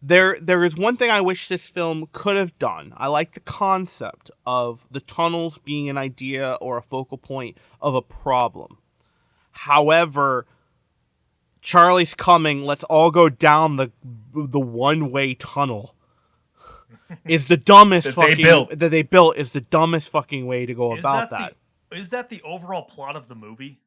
There is one thing I wish this film could have done. I like the concept of the tunnels being an idea or a focal point of a problem. However, Charlie's coming, let's all go down the one-way tunnel. Is the dumbest that they built is the dumbest fucking way to go about that. Is that the overall plot of the movie?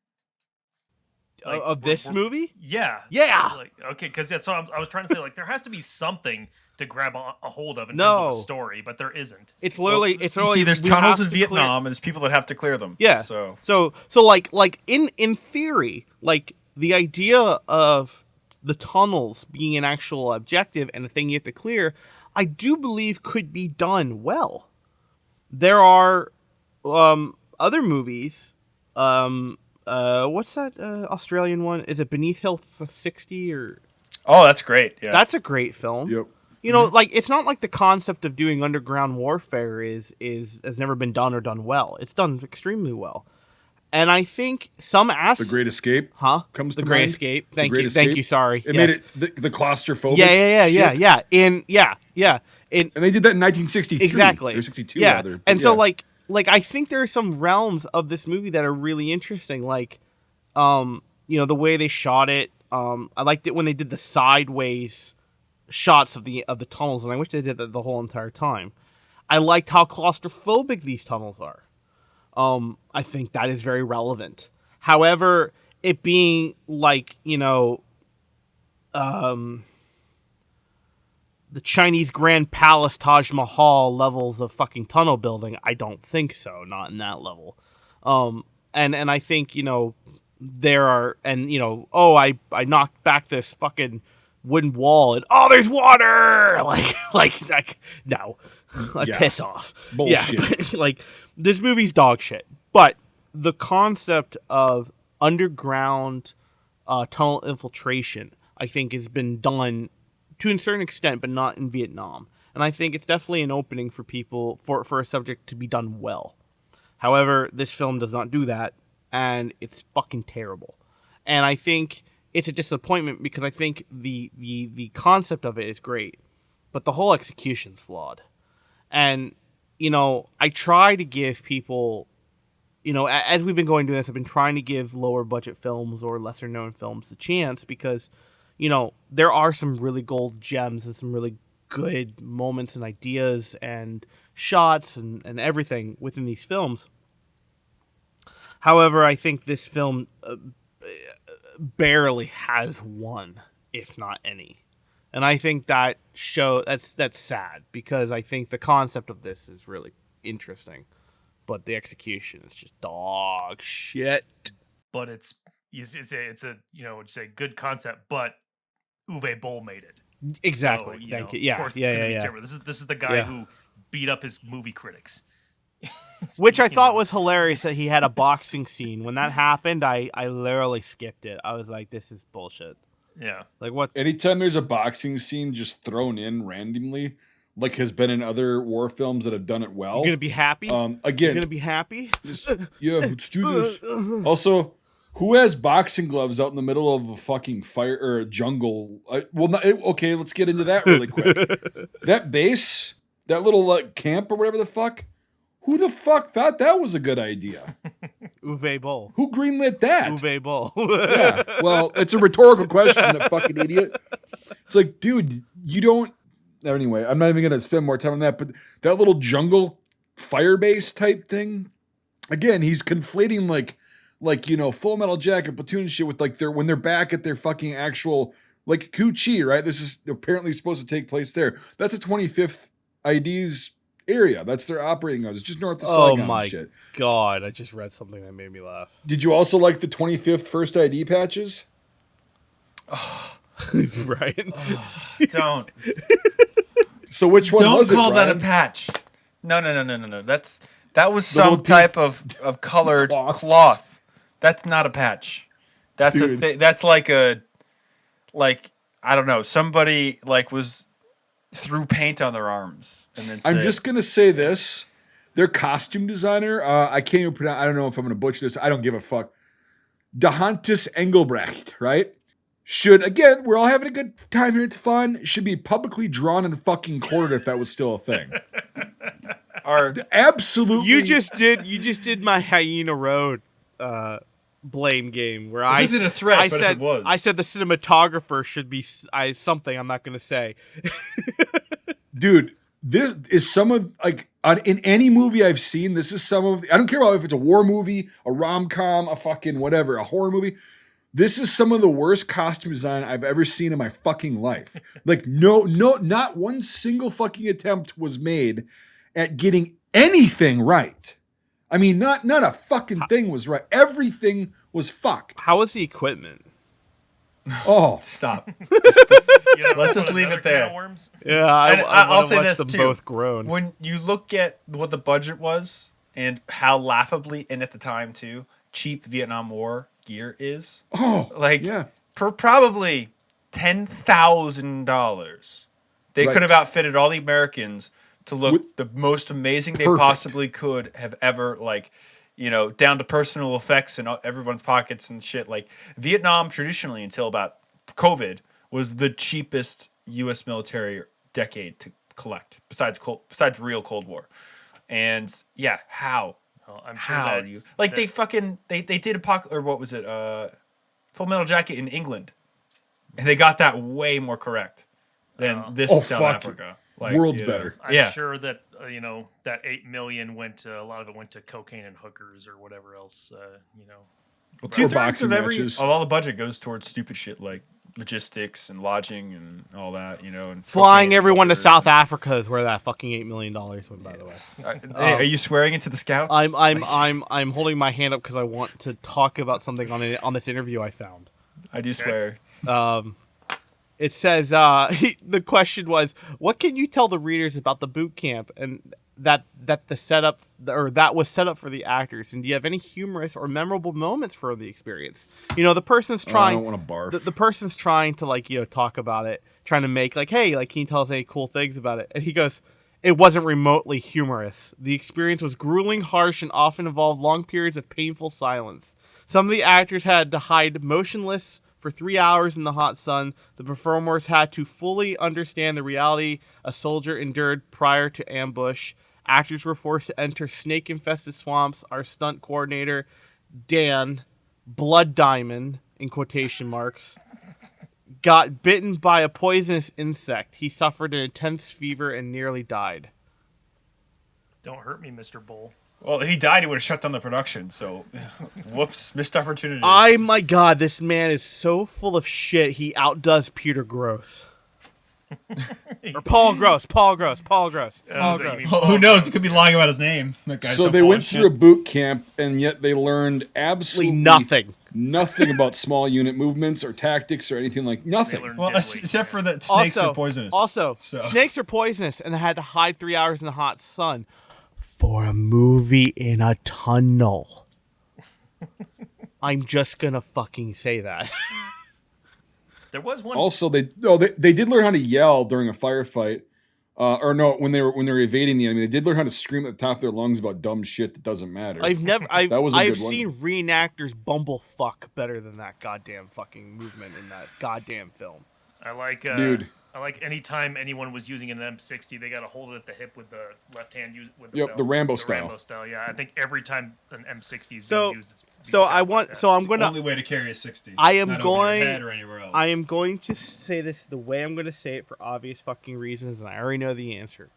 Like, of this movie? Yeah. Yeah. Like, okay, because that's what I was trying to say. Like, there has to be something to grab a hold of in terms of a story, but there isn't. It's literally You see, there's tunnels in Vietnam, and there's people that have to clear them. Yeah. So like in theory, like the idea of the tunnels being an actual objective and a thing you have to clear, I do believe could be done well. There are other movies. What's that Australian one? Is it Beneath Hill 60 or? Oh, that's great. Yeah, That's a great film. Yep. You know, like it's not like the concept of doing underground warfare is has never been done or done well. It's done extremely well, and I think some The Great Escape comes the to Great mind. Escape. The Thank Great you, Escape. thank you. Sorry, It yes. made it the claustrophobic. Yeah. And they did that in 1963. Exactly. Or 62 yeah. rather. But And so yeah. like I think there are some realms of this movie that are really interesting. Like, you know, the way they shot it. I liked it when they did the sideways shots of the tunnels, and I wish they did that the whole entire time. I liked how claustrophobic these tunnels are. I think that is very relevant. However, it being like, you know, the Chinese Grand Palace Taj Mahal levels of fucking tunnel building, I don't think so. Not in that level. And I think, you know, there are, and, you know, oh, I knocked back this fucking wooden wall and, oh, there's water! Like no. Yeah. Piss off. Bullshit. Yeah, like, this movie's dog shit. But the concept of underground tunnel infiltration, I think, has been done to a certain extent, but not in Vietnam. And I think it's definitely an opening for people, for a subject to be done well. However, this film does not do that, and it's fucking terrible. And I think it's a disappointment because I think the concept of it is great, but the whole execution's flawed. And, you know, I try to give people, you know, as we've been going through this, I've been trying to give lower budget films or lesser known films the chance because, you know, there are some really gold gems and some really good moments and ideas and shots and everything within these films. However, I think this film barely has one, if not any. And I think that's sad because I think the concept of this is really interesting, but the execution is just dog shit. But it's a you know, it's a good concept, but Uwe Boll made it. Exactly. So, Thank know, you. Yeah. Of course, yeah. it's gonna Yeah. be terrible. This is the guy who beat up his movie critics. Which I You thought know. was hilarious that he had a boxing scene. When that happened, I literally skipped it. I was like, this is bullshit. Yeah. Like, what? Anytime there's a boxing scene just thrown in randomly, like has been in other war films that have done it well. You're going to be happy? You're Again, going to be happy? yeah, let's do this. Also, who has boxing gloves out in the middle of a fucking fire or a jungle? Okay, let's get into that really quick. That base, that little like camp or whatever the fuck. Who the fuck thought that was a good idea? Uwe Boll. Who greenlit that? Uwe Boll. Yeah, well, it's a rhetorical question, that fucking idiot. It's like, dude, you don't. Anyway, I'm not even gonna spend more time on that. But that little jungle fire base type thing, again, he's conflating like you know, Full Metal Jacket, platoon shit with like when they're back at their fucking actual like Ku Chi, right? This is apparently supposed to take place there. That's a 25th ID's area. That's their operating hours. It's just north of Saigon. Oh my and shit. God. I just read something that made me laugh. Did you also like the 25th first ID patches? Right? don't So which one was it, call that a Brian? patch. No. That was The little some type of colored cloth. That's not a patch. That's Dude. That's like I don't know. Somebody was threw paint on their arms and then I'm said, just gonna say this: their costume designer, I can't even pronounce. I don't know if I'm gonna butcher this. I don't give a fuck. Dehantis Engelbrecht, right? Should again, we're all having a good time here. It's fun. Should be publicly drawn and fucking quartered if that was still a thing. Absolutely. You just did my Hyena Road blame game where This isn't a threat, but if it was. I said the cinematographer should be something I'm not going to say. Dude, this is some of in any movie I've seen. This is some of. I don't care about if it's a war movie, a rom-com, a fucking whatever, a horror movie. This is some of the worst costume design I've ever seen in my fucking life. Like, no, not one single fucking attempt was made at getting anything right. I mean, not a fucking thing was right. Everything was fucked. How was the equipment? Oh, Stop. You know, Let's just put leave another it there. can of worms. Yeah, I'll say this them too. both grown. When you look at what the budget was and how laughably, and at the time too, cheap Vietnam War gear is, like yeah. for probably $10,000, they Right. could have outfitted all the Americans to look With- the most amazing they Perfect. possibly could have ever, like, you know, down to personal effects in everyone's pockets and shit. Like, Vietnam traditionally, until about COVID, was the cheapest U.S. military decade to collect, besides real Cold War. And yeah, how? Well, I'm sure How that do you like they did or what was it? Full Metal Jacket in England, and they got that way more correct than this in South Africa. Like, World's you know, better. I'm sure that that $8 million went to a lot of it went to cocaine and hookers or whatever else. Well, 2/3 boxing of matches. all the budget goes towards stupid shit like logistics and lodging and all that. You know, and Flying cocaine and everyone to hookers South Africa is where that fucking $8 million went. By the way, Hey, are you swearing into the scouts? I'm holding my hand up because I want to talk about something on this interview I found. I do swear. It says the question was, what can you tell the readers about the boot camp and that was set up for the actors, and do you have any humorous or memorable moments for the experience? You know, the person's trying. I don't want to barf. The person's trying to talk about it, trying to make hey, can you tell us any cool things about it? And he goes, it wasn't remotely humorous. The experience was grueling, harsh, and often involved long periods of painful silence. Some of the actors had to hide motionless for 3 hours in the hot sun. The performers had to fully understand the reality a soldier endured prior to ambush. Actors were forced to enter snake-infested swamps. Our stunt coordinator, Dan, Blood Diamond, in quotation marks, got bitten by a poisonous insect. He suffered an intense fever and nearly died. Don't hurt me, Mr. Bull. Well, if he died, he would have shut down the production. So, whoops, missed opportunity. My God, this man is so full of shit. He outdoes Peter Gross. Or Paul Gross. Who knows? He could be lying about his name. That guy's So they went through a boot camp, and yet they learned absolutely nothing about small unit movements or tactics or anything like nothing. Well, except for the snakes are poisonous. Also, snakes are poisonous, and they had to hide 3 hours in the hot sun for a movie in a tunnel. I'm just gonna fucking say that. There was one. Also, they did learn how to yell during a firefight, when they were evading the enemy. They did learn how to scream at the top of their lungs about dumb shit that doesn't matter. I've That was a I've good one. seen reenactors bumblefuck better than that goddamn fucking movement in that goddamn film. I like Dude. I like anytime anyone was using an M60, they got to hold it at the hip with the left hand with the Yep, belt. the Rambo style. Rambo style, yeah. I think every time an M60 is So- being used, it's being So shot I like want. that. So I'm gonna. Only way to carry a 60. I am not going. over your head or anywhere else. I am going to say this the way I'm going to say it for obvious fucking reasons, and I already know the answer.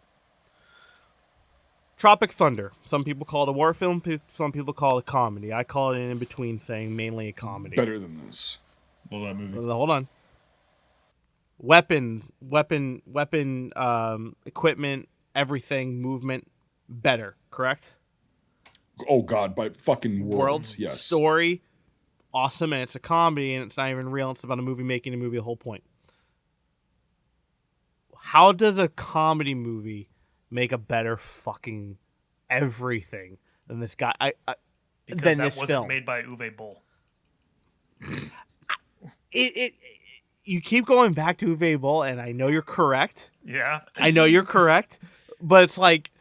Tropic Thunder. Some people call it a war film. Some people call it a comedy. I call it an in-between thing, mainly a comedy. Better than this. Well, that movie. Hold on. Weapon, equipment, everything, movement, better. Correct. Oh God, by fucking worlds. Yes. Story, awesome, and it's a comedy, and it's not even real. It's about a movie making a movie. The whole point. How does a comedy movie make a better fucking everything than this guy? because than that this wasn't film. made by Uwe Boll. You keep going back to Uwe Boll, and I know you're correct. Yeah. I know you're correct, but it's like,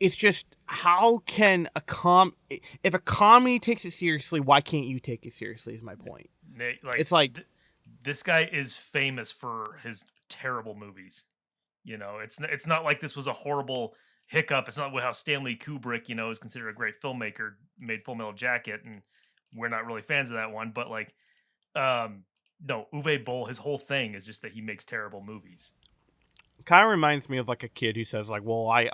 it's just, how can if a comedy takes it seriously, why can't you take it seriously is my point. It's like, this guy is famous for his terrible movies. You know, it's not like this was a horrible hiccup. It's not how Stanley Kubrick, is considered a great filmmaker, made Full Metal Jacket, and we're not really fans of that one, but like, no, Uwe Boll, his whole thing is just that he makes terrible movies. kind of reminds me of like a kid who says like, well, I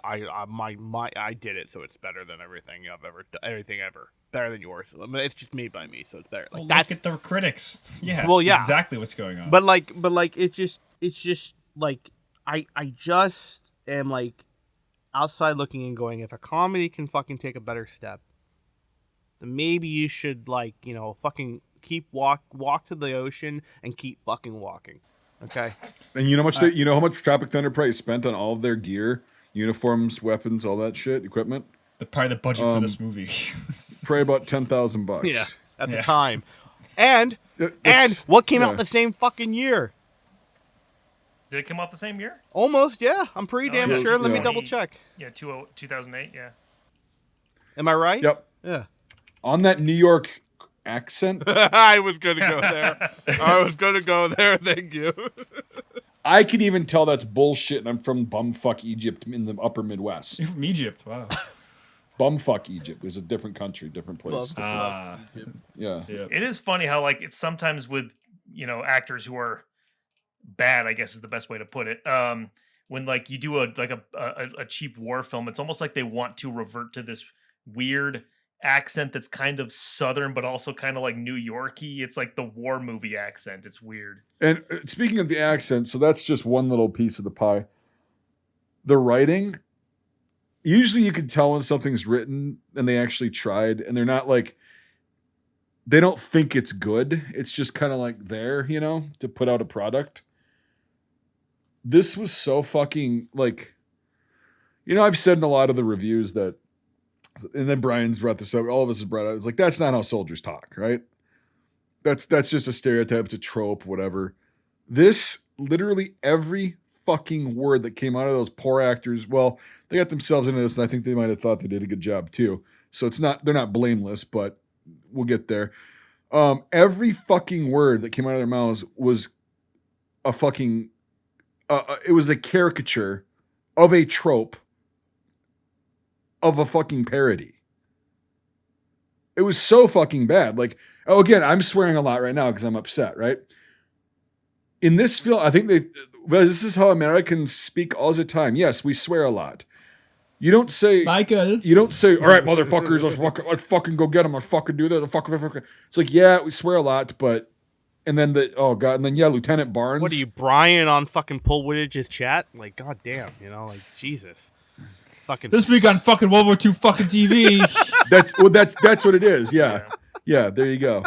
did it, so it's better than everything ever, better than yours. I mean, it's just made by me, so it's better. Like Well, that's look at the critics. Yeah. Well, yeah. Exactly what's going on. but like it's just like I just am like outside looking and going, if a comedy can fucking take a better step, then maybe you should like, fucking keep walk to the ocean and keep fucking walking. Okay. And you know how much Tropic Thunder probably spent on all of their gear, uniforms, weapons, all that shit, equipment? Probably the budget for this movie. Probably about $10,000. Yeah. At the Yeah. time. And That's- what came yeah. out the same fucking year? Did it come out the same year? Almost, yeah. I'm pretty damn yeah, sure. Let me yeah. double check. Yeah, 2008. Yeah. Am I right? Yep. Yeah. On that New York accent, I was gonna go there. I was gonna go there. Thank you. I can even tell that's bullshit, and I'm from bumfuck Egypt in the upper Midwest. You're from Egypt. Wow. Bumfuck Egypt was a different country, different place. Ah. Yeah. Yeah. It is funny how like it's sometimes with actors who are bad, I guess is the best way to put it. When like you do a cheap war film, it's almost like they want to revert to this weird accent that's kind of southern but also kind of like New Yorky. It's like the war movie accent. It's weird. And speaking of the accent, so that's just one little piece of the pie. The writing, usually you can tell when something's written and they actually tried, and they're not like, they don't think it's good. It's just kind of like there, to put out a product. This was so fucking like, I've said in a lot of the reviews that, and then Brian's brought this up, all of us have brought it up, it's like, that's not how soldiers talk, right? That's just a stereotype, it's a trope, whatever. This, literally every fucking word that came out of those poor actors, well, they got themselves into this, and I think they might have thought they did a good job too. So they're not blameless, but we'll get there. Every fucking word that came out of their mouths was a fucking, it was a caricature of a trope of a fucking parody. It was so fucking bad. Like, again, I'm swearing a lot right now because I'm upset, right? In this film, I think this is how Americans speak all the time. Yes, we swear a lot. You don't say, Michael. you don't say, all right, motherfuckers, let's fucking go get them. Let's fucking do that. Let's fucking. It's like, yeah, we swear a lot, but, and then Lieutenant Barnes. What are you, Brian, on fucking Paul Woodidge's chat? Like, goddamn, like Jesus. Fucking This week on fucking World War II fucking TV. That's what it is. Yeah. Yeah, there you go.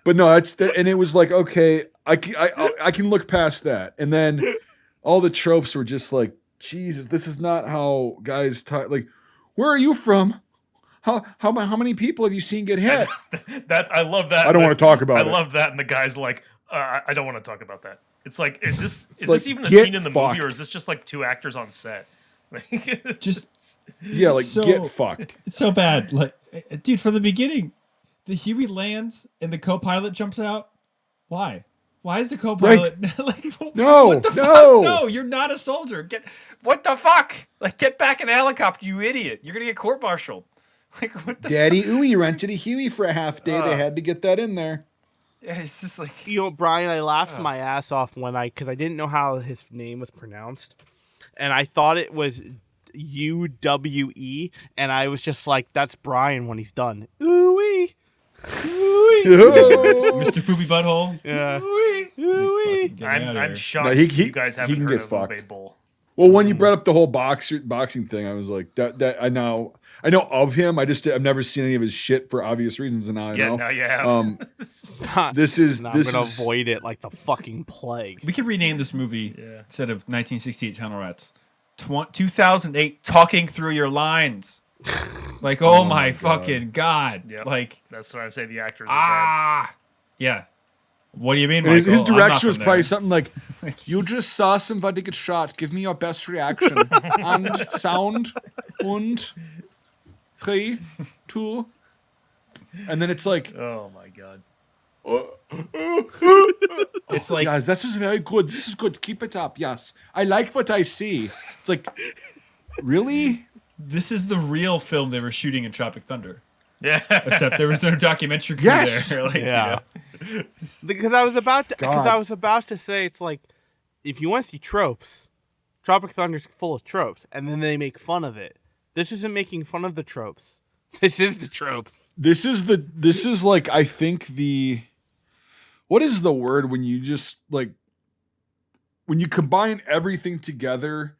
But no, and it was like, okay, I can look past that. And then all the tropes were just like, Jesus, this is not how guys talk. Like, where are you from? How many people have you seen get hit? I love that. I don't want to talk about it. I love that, and the guy's like, I don't want to talk about that. It's like, is this like, even a get scene in the fucked. movie, or is this just like two actors on set? Just Yeah, like, so- get fucked. It's so bad. Like, dude, from the beginning, the Huey lands and the co-pilot jumps out. Why? Why is the co-pilot like? No, what the no. fuck? No, you're not a soldier. What the fuck? Like, get back in the helicopter, you idiot! You're gonna get court-martialed. Like, what the? Daddy Uwe rented a Huey for a half day. They had to get that in there. Yeah, it's just like, Brian, I laughed my ass off because I didn't know how his name was pronounced, and I thought it was UWE, and I was just like, that's Brian when he's done. Ooh-wee. Mr. Poopy Butthole. Yeah. Ooh-wee. Get me outta I'm here. shocked No, you guys he haven't can heard get of fucked. Uwe Boll. Well, when you brought up the whole boxing thing, I was like, that I know of him. I've never seen any of his shit for obvious reasons, and now I know. Now you have. This is I'm gonna avoid it like the fucking plague. we could rename this movie instead of 1968 Tunnel Rats, 2008 Talking Through Your Lines. Like, oh my fucking god! Yep. Like, That's what I'm saying. The actors are bad. yeah. What do you mean, And Michael? his I'm not direction was from probably there. something like, "You just saw somebody get shot. Give me your best reaction and sound and 3, 2." And then it's like, Oh my god. It's like, "Guys, this is very good. This is good. Keep it up. Yes, I like what I see." It's like, really? this is the real film they were shooting in Tropic Thunder. Yeah. Except there was no documentary crew Yes! there. Like, Yeah. Because I was about to say, it's like, if you want to see tropes, Tropic Thunder's full of tropes, and then they make fun of it. This isn't making fun of the tropes. This is the trope. This is like, I think what is the word when you just like, when you combine everything together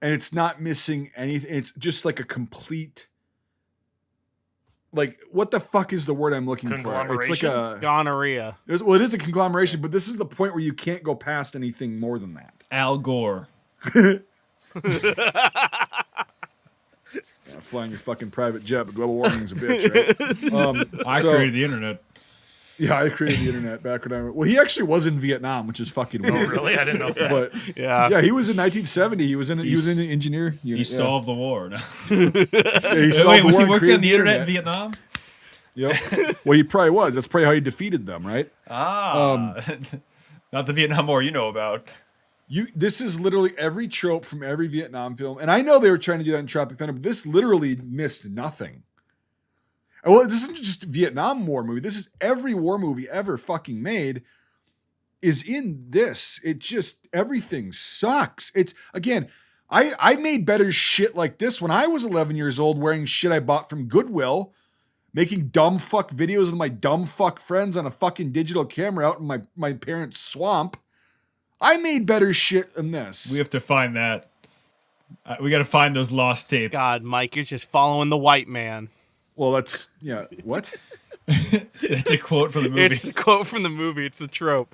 and it's not missing anything, it's just like a complete, like, what the fuck is the word I'm looking for? It's like Conglomeration? Gonorrhea. well, it is a conglomeration, but this is the point where you can't go past anything more than that. Al Gore. Flying your fucking private jet, but global warming's a bitch, right? I created the internet. Yeah, I created the internet back when well, he actually was in Vietnam, which is fucking weird. Oh, really? I didn't know that. But Yeah. he was in 1970. He was in the engineer unit. He solved the war. No. Yeah, he solved Wait, the was war he and working created on the internet in Vietnam? Yep. Well, he probably was. That's probably how he defeated them, right? Not the Vietnam War you know about. This is literally every trope from every Vietnam film, and I know they were trying to do that in Tropic Thunder, but this literally missed nothing. Well, this isn't just a Vietnam War movie. This is every war movie ever fucking made is in this. It just, everything sucks. It's, again, I made better shit like this when I was 11 years old, wearing shit I bought from Goodwill, making dumb fuck videos with my dumb fuck friends on a fucking digital camera out in my parents' swamp. I made better shit than this. We have to find that. We got to find those lost tapes. God, Mike, you're just following the white man. Well, that's, yeah, what? It's a quote from the movie. It's a quote from the movie. It's a trope.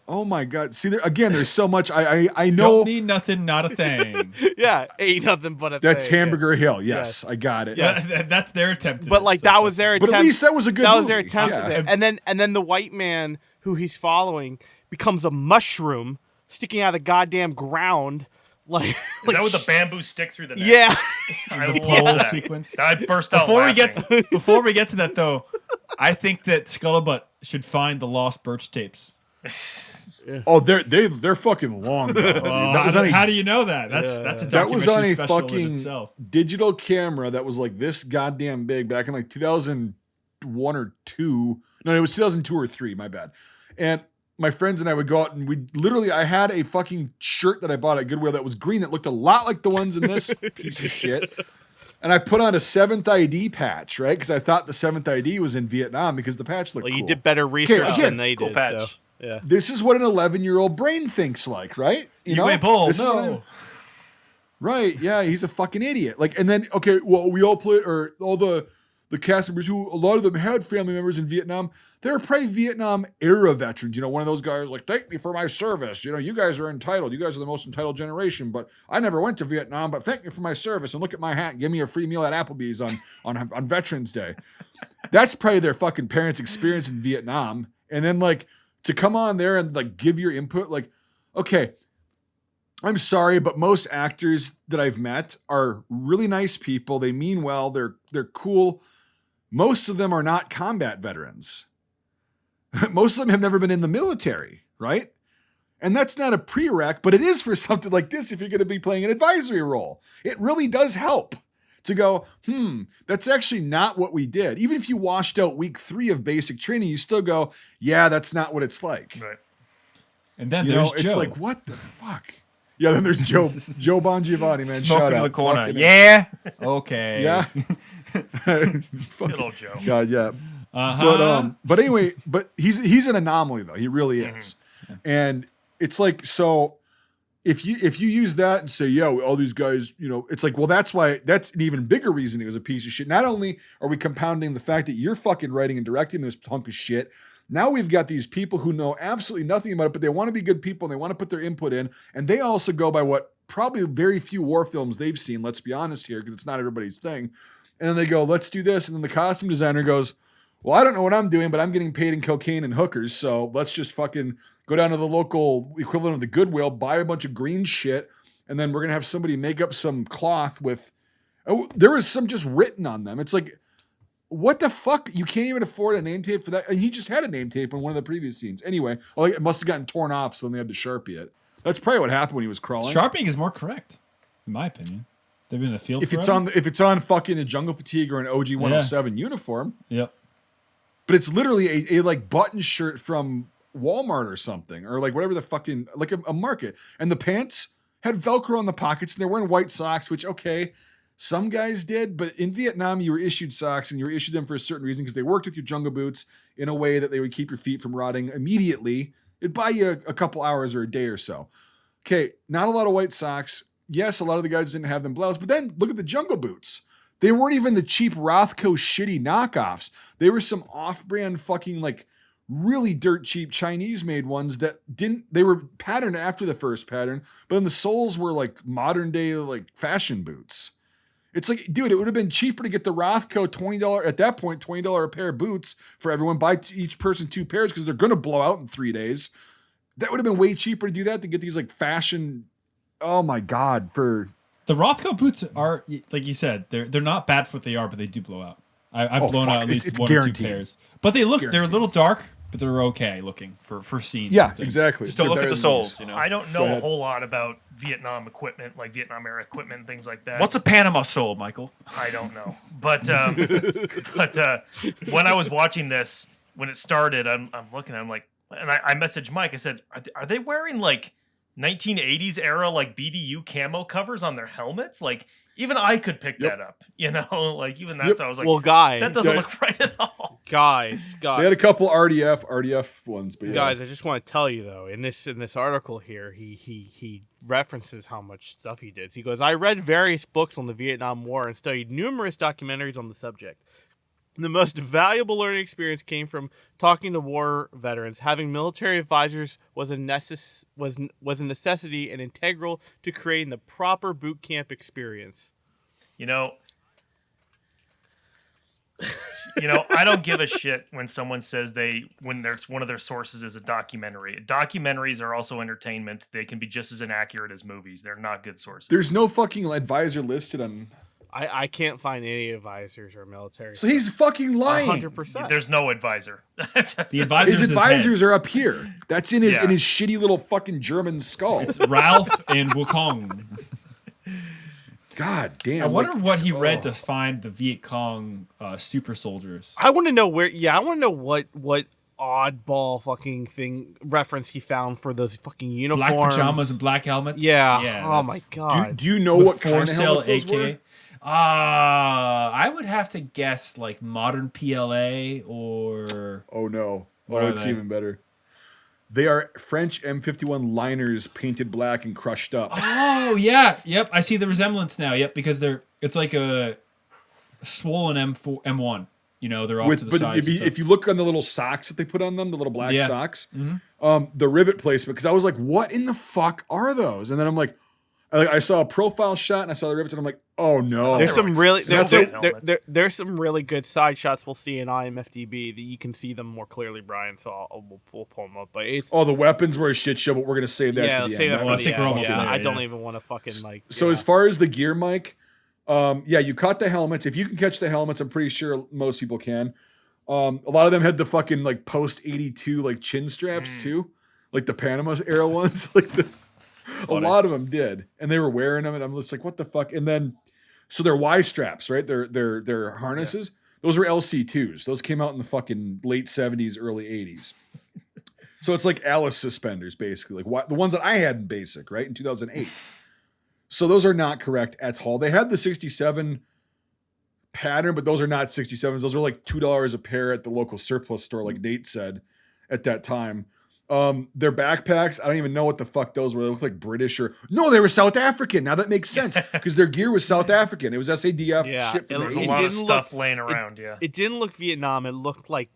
Oh my God. See, there's so much. I know. Don't need nothing, not a thing. Yeah, ain't nothing but a That's thing. Hamburger Hill. Yes, I got it. Yeah, that's their attempt. But like that was their attempt. But at least that was a good That was movie. their attempt Yeah. of it. And then the white man who he's following becomes a mushroom sticking out of the goddamn ground. Like, Is that with the bamboo stick through the neck? yeah. I the love pole that. sequence. I burst out Before we get to that though, I think that Scuttlebutt should find the lost Birch tapes. Oh, they're fucking long. Bro. How do you know that? That's a that was on documentary a special in fucking itself. digital camera that was like this goddamn big back in like 2001 or 2. No, it was 2002 or 3, my bad. And my friends and I would go out and I had a fucking shirt that I bought at Goodwill that was green that looked a lot like the ones in this piece of shit. And I put on a 7th ID patch, right? Because I thought the 7th ID was in Vietnam because the patch looked Well, cool. you did better research again, than they cool did. patch. So, yeah. This is what an 11-year-old brain thinks like, right? Uwe Bolls, This is what no. Right, yeah, he's a fucking idiot. Like, and then, okay, well, we all played, or all the cast members who, a lot of them had family members in Vietnam, they're probably Vietnam era veterans. One of those guys like, thank me for my service. You guys are entitled. You guys are the most entitled generation, but I never went to Vietnam, but thank you for my service. And look at my hat. And give me a free meal at Applebee's on Veterans Day. That's probably their fucking parents' experience in Vietnam. And then like to come on there and like give your input, like, okay, I'm sorry, but most actors that I've met are really nice people. They mean well. They're cool. Most of them are not combat veterans. Most of them have never been in the military, right? And that's not a prereq, but it is for something like this if you're going to be playing an advisory role. It really does help to go, that's actually not what we did. Even if you washed out week 3 of basic training, you still go, yeah, that's not what it's like. Right. And then there's Joe. It's like, what the fuck? Yeah, then there's Joe Bon Giovanni, man. Smoking Shout in out. the corner. Fucking Yeah. Okay. Yeah. Good old Joe. God, yeah. Uh-huh. But anyway, but he's an anomaly though. He really is. And it's like, so if you use that and say, yo, all these guys, it's like, well, that's an even bigger reason he was a piece of shit. Not only are we compounding the fact that you're fucking writing and directing this hunk of shit, now we've got these people who know absolutely nothing about it, but they want to be good people and they want to put their input in. And they also go by what probably very few war films they've seen. Let's be honest here, because it's not everybody's thing. And then they go, let's do this. And then the costume designer goes, well, I don't know what I'm doing, but I'm getting paid in cocaine and hookers. So let's just fucking go down to the local equivalent of the Goodwill, buy a bunch of green shit. And then we're going to have somebody make up some cloth with, there was some just written on them. It's like, what the fuck? You can't even afford a name tape for that. And he just had a name tape in one of the previous scenes. Anyway, it must have gotten torn off. So then they had to Sharpie it. That's probably what happened when he was crawling. Sharpieing is more correct, in my opinion. They've been in the field if forever. it's on fucking a Jungle Fatigue or an OG 107 uniform. Yep. But it's literally a like button shirt from Walmart or something, or like whatever the fucking, like a market. And the pants had Velcro on the pockets and they're wearing white socks, which, okay, Some guys did, but in Vietnam, you were issued socks, and you were issued them for a certain reason because they worked with your jungle boots in a way that they would keep your feet from rotting immediately. It'd buy you a couple hours or a day or so. Okay, not a lot of white socks. Yes, a lot of the guys didn't have them bloused, but then look at the jungle boots. They weren't even the cheap Rothko shitty knockoffs. They were some off-brand fucking like really dirt cheap Chinese made ones that they were patterned after the first pattern, but then the soles were like modern day like fashion boots. It's like, dude, it would have been cheaper to get the Rothko $20 at that point, $20 a pair of boots for everyone. Buy each person 2 pairs because they're going to blow out in 3 days. That would have been way cheaper to do that than get these like fashion. Oh my God. For the Rothko boots are, like you said, they're not bad for what they are, but they do blow out. I've blown out at least it's one guaranteed. or 2 pairs. But they're Guaranteed. a little dark, but they're okay looking for scenes. Yeah, exactly. Just don't look at the soles, I don't know a whole lot about Vietnam equipment, like Vietnam era equipment and things like that. What's a Panama sole, Michael? I don't know. But when I was watching this, when it started, I'm looking, I'm like, and I messaged Mike, I said, are they wearing like 1980s era like BDU camo covers on their helmets? Like, even I could pick that up, you know? Like, even that's I was like, well, guys, that doesn't look right at all. Guys. They had a couple RDF ones, but yeah. Guys, I just want to tell you though, in this article here, he references how much stuff he did. He goes, I read various books on the Vietnam War and studied numerous documentaries on the subject. The most valuable learning experience came from talking to war veterans. Having military advisors was a necessity and integral to creating the proper boot camp experience. You know, I don't give a shit when someone says when there's one of their sources is a documentary. Documentaries are also entertainment. They can be just as inaccurate as movies. They're not good sources. There's no fucking advisor listed on. I can't find any advisors or military. So he's fucking lying. 100%. There's no advisor. The advisors His advisors are up here. That's in his Yeah. in his shitty little fucking German skull. It's Ralph and Wukong. God damn. I wonder what he read to find the Viet Cong super soldiers. I want to know where. Yeah, I want to know what oddball fucking thing reference he found for those fucking uniforms. Black pajamas and black helmets. Yeah. Oh my God. Do you know what kind of helmets those were? I would have to guess like modern PLA or. Oh no. What Oh, are it's they? even better. They are French M51 liners painted black and crushed up. Oh yeah, yep. I see the resemblance now. Yep, because it's like a swollen M1. You know, they're off to the But sides. if you look on the little socks that they put on them, the little black socks, Mm-hmm. the rivet placement, because I was like, what in the fuck are those? And then I'm like, I saw a profile shot and I saw the rivets and I'm like, oh no. There's some really there's some really good side shots we'll see in IMFDB that you can see them more clearly, Brian. So we'll pull them up. But it's the weapons were a shit show, but we're gonna save that to the save end. that for Well, I the think we're end. almost Yeah, there, I don't yeah. even want to fucking like. So as far as the gear, Mike, you caught the helmets. If you can catch the helmets, I'm pretty sure most people can. A lot of them had the fucking like post 82 like chin straps too, like the Panama era ones. Like a lot of them did, and they were wearing them, and I'm just like, what the fuck? And then, so they're Y straps, right? They're harnesses. Yeah. Those were LC2s. Those came out in the fucking late 70s, early 80s. So it's like Alice suspenders, basically, like the ones that I had in basic, right, in 2008. So those are not correct at all. They had the 67 pattern, but those are not 67s. Those are like $2 a pair at the local surplus store, like Nate said at that time. Their backpacks, I don't even know what the fuck those were. They looked like British no, they were South African. Now that makes sense because their gear was South African. It was SADF shit from There's the a 80s. lot of stuff laying around. It didn't look Vietnam. It looked like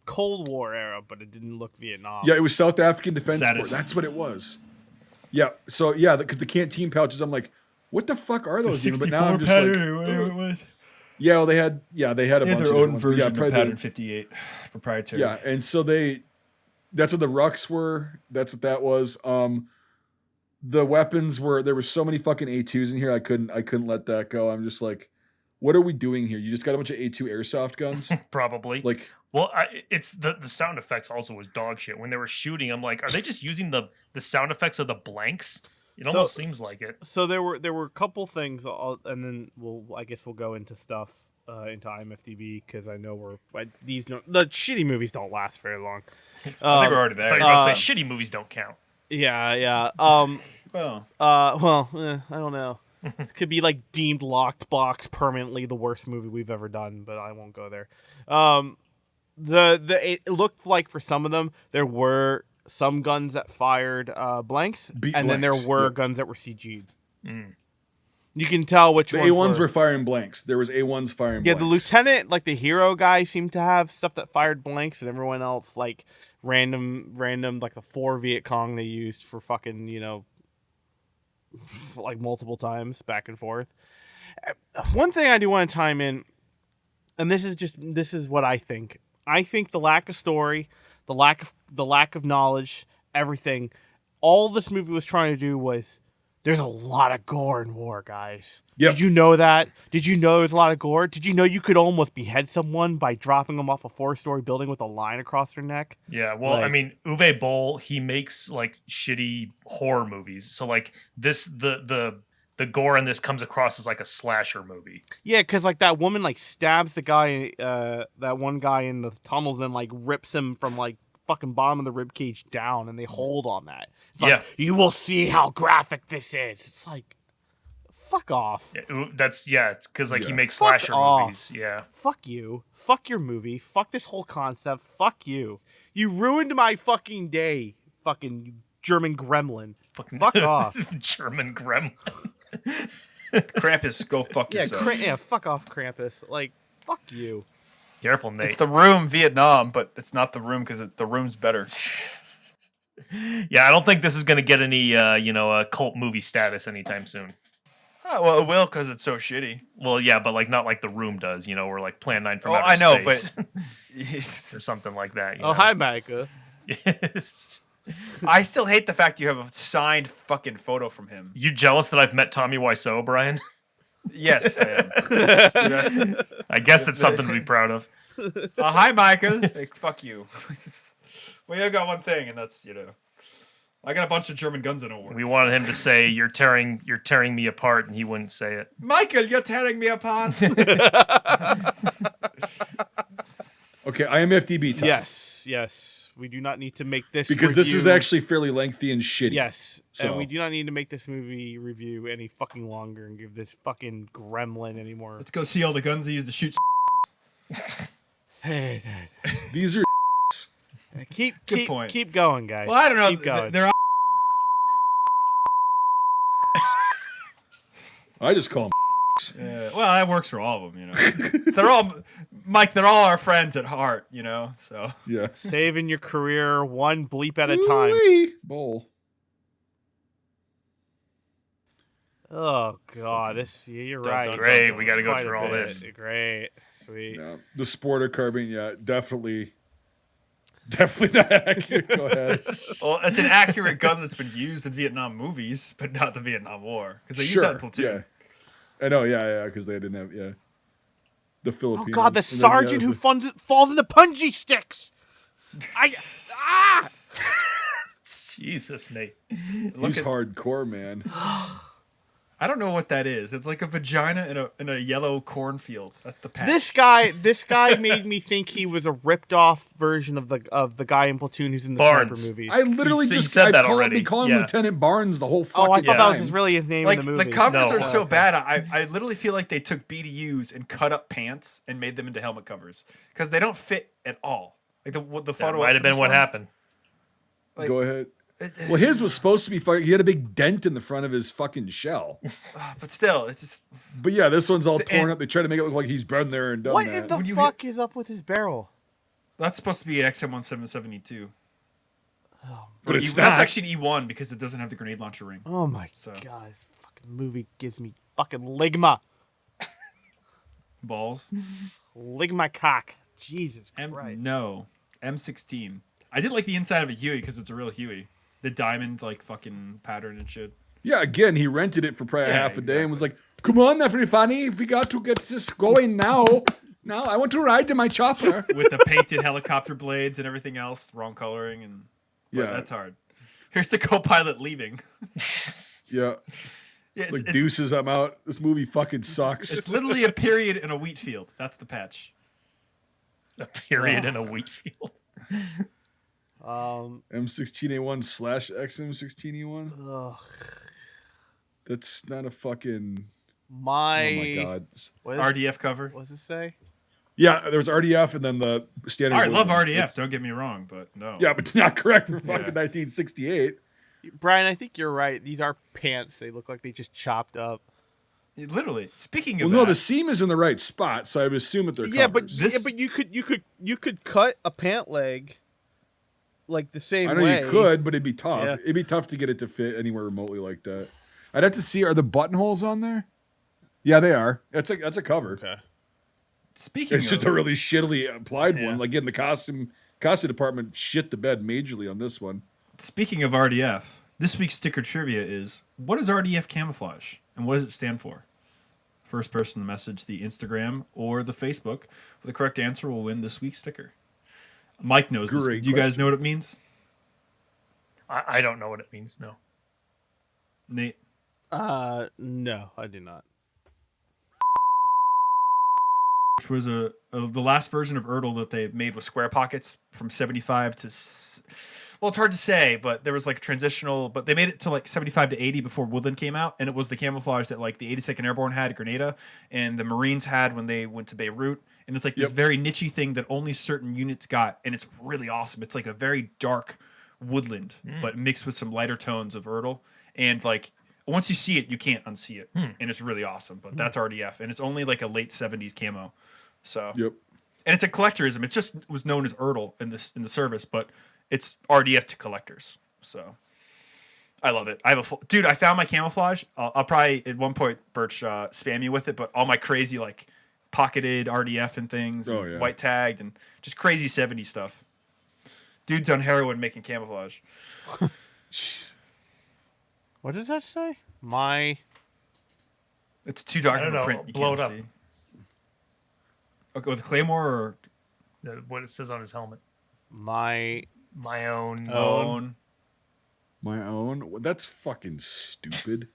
Cold War era, but it didn't look Vietnam. Yeah, it was South African Defense Saturday. Force. That's what it was. Yeah. So yeah, because the canteen pouches, I'm like, what the fuck are those? Even? But now I'm just like, yeah, well, they had a bunch their of own ones. version Yeah, of Pattern 58 proprietary. Yeah, and so that's what the rucks were. That's what that was. The weapons there were so many fucking A2s in here. I couldn't let that go. I'm just like, what are we doing here? You just got a bunch of A2 airsoft guns? Probably. Like, well, it's the sound effects also was dog shit. When they were shooting, I'm like, are they just using the sound effects of the blanks? It almost seems like it. So there were a couple things, and then I guess we'll go into stuff into IMFDB because I know the shitty movies don't last very long. I think we're already I there. thought you were going to say shitty movies don't count. Yeah. Well, I don't know. This could be like deemed locked box permanently the worst movie we've ever done, but I won't go there. It looked like for some of them there were some guns that fired blanks, and then there blanks, were yep. guns that were CG'd. You can tell which The ones A1s were firing blanks. There was A1s firing Yeah, blanks. the lieutenant, like the hero guy, seemed to have stuff that fired blanks, and everyone else like random, like the 4 Viet Cong they used for fucking, like multiple times back and forth. One thing I do want to chime in, and this is what I think. I think the lack of story, the lack of knowledge, everything, all this movie was trying to do was. There's a lot of gore in war, guys. Yep. Did you know that? Did you know there's a lot of gore? Did you know you could almost behead someone by dropping them off a 4-story building with a line across their neck? Yeah, well, I mean, Uwe Boll, he makes like shitty horror movies. So like this, the gore in this comes across as like a slasher movie. Yeah, because like that woman like stabs the guy, that one guy in the tunnels, and like rips him from like fucking bottom of the rib cage down, and they hold on that. It's like, you will see how graphic this is. It's like, fuck off. Yeah, it's because like he makes slasher movies. Yeah. Fuck you. Fuck your movie. Fuck this whole concept. Fuck you. You ruined my fucking day. Fucking German gremlin. Fuck off. German gremlin. Krampus, go fuck yourself. Yeah, fuck off, Krampus. Like, fuck you. Careful, Nate. It's The Room, Vietnam, but it's not The Room because The Room's better. Yeah, I don't think this is going to get any, cult movie status anytime soon. Oh, well, it will because it's so shitty. Well, yeah, but like not like The Room does, or like Plan 9 from Outer I know, Space. but or something like that. Hi, Micah. Yes. I still hate the fact you have a signed fucking photo from him. You jealous that I've met Tommy Wiseau, Brian? Yes, I am. I guess that's something to be proud of. Hi, Micah. Like, fuck you. We only got one thing, and that's, I got a bunch of German guns in a war. We wanted him to say, "You're tearing me apart," and he wouldn't say it. Michael, you're tearing me apart. Okay, IMFDB time. Yes. We do not need to make this because review. this is actually fairly lengthy and shitty. Yes, so. And we do not need to make this movie review any fucking longer and give this fucking gremlin anymore. Let's go see all the guns he used to shoot. These are keep point. Keep going, guys. Well, I don't know. Keep going. They're all... I just call them. Yeah, well, that works for all of them, They're all, Mike, they're all our friends at heart, so. Yeah. Saving your career one bleep at a time. Ooh-wee. Bowl. Oh, God. You're right. Great, we got to go through all this. Great. Sweet. Yeah. The Sporter carbine, definitely not accurate. Go ahead. Well, it's an accurate gun that's been used in Vietnam movies, but not the Vietnam War. Because they used that in Platoon. Yeah. I know, because they didn't have, the Philippines. Oh, God, the sergeant who falls into punji sticks. Jesus, Nate. He's hardcore, man. I don't know what that is. It's like a vagina in a yellow cornfield. That's the patch. This guy made me think he was a ripped off version of the guy in Platoon who's in the sniper movies. I literally just said that already. Been calling him Lieutenant Barnes the whole fucking I thought that was time. really his name like in the movie. the covers are so bad. I literally feel like they took BDUs and cut up pants and made them into helmet covers because they don't fit at all. Like the photo That might have been what happened. Like, Go ahead. Well, his was supposed to be fucking. He had a big dent in the front of his fucking shell. But still, it's just. But yeah, this one's all torn up. They try to make it look like he's been there and done what that. in the fuck is up with his barrel? That's supposed to be an XM1772. But it's That's not. actually an E1 because it doesn't have the grenade launcher ring. Oh my God! This fucking movie gives me fucking ligma. Balls. Ligma cock. Jesus Christ. No. M16. I did like the inside of a Huey because it's a real Huey. The diamond, fucking pattern and shit. Yeah, again, he rented it for probably half a day and was like, "Come on, everybody, we got to get this going now. Now I want to ride in my chopper." With the painted helicopter blades and everything else, wrong coloring, but that's hard. Here's the co-pilot leaving. Yeah. Like deuces, I'm out. This movie fucking sucks. It's literally a period in a wheat field. That's the patch. A period in a wheat field. M16A1/XM16E1. That's not a fucking. My, Oh my god. What, RDF cover. what does it say? Yeah, there was RDF and then the standard. I love Woodland. RDF. It's- Don't get me wrong, but no. Yeah, but not correct for fucking Yeah. 1968. Brian, I think you're right. These are pants. They look like they just chopped up. Literally. Speaking Well, of no, that, the seam is in the right spot, so I would assume that they're Yeah, but covers. you could cut a pant leg like the same I know way. you could, but it'd be tough. Yeah. It'd be tough to get it to fit anywhere remotely like that. I'd have to see, are the buttonholes on there? Yeah, they are. That's a cover. Okay. speaking It's of just a really shittily applied Yeah. one. Like in the costume department shit the bed majorly on this one. Speaking of RDF, this week's sticker trivia is, what is RDF camouflage and what does it stand for? First person to message the Instagram or the Facebook with the correct answer will win this week's sticker. Mike knows this. Great Do you guys question. know what it means? I don't know what it means. No. Nate? No, I do not. Which was the last version of Erdl that they made with square pockets from 75 to... Well, it's hard to say, but there was like a transitional... But they made it to like 75 to 80 before Woodland came out, and it was the camouflage that like the 82nd Airborne had at Grenada, and the Marines had when they went to Beirut. And it's like this very niche-y thing that only certain units got, and it's really awesome. It's like a very dark Woodland, but mixed with some lighter tones of Erdl. And like... Once you see it, you can't unsee it, and it's really awesome. But that's RDF, and it's only like a late 70s camo. So, Yep. and it's a collectorism. It just was known as Erdl in the service, but it's RDF to collectors. So, I love it. I have a dude. I found my camouflage. I'll probably at one point Birch spam you with it, but all my crazy like pocketed RDF and things, and Oh, yeah. white tagged, and just crazy 70s stuff. Dudes on heroin making camouflage. What does that say? My It's too dark I don't of a know. print. You Blow can't it up. see. Okay, with Claymore or What it says on his helmet. my My own. own. My own? Well, that's fucking stupid.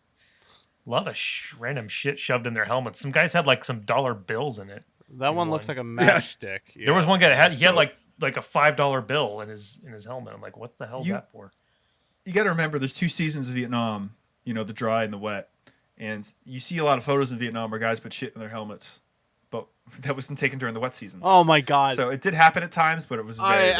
A lot of random shit shoved in their helmets. Some guys had like some dollar bills in it. that one looks one. like a matchstick. Yeah. There was one guy that had like a $5 bill in his helmet. I'm like, what the hell's that for? You got to remember, there's two seasons of Vietnam. You know, the dry and the wet, and you see a lot of photos in Vietnam where guys put shit in their helmets, but that wasn't taken during the wet season. Oh my god. So it did happen at times, but it was very, very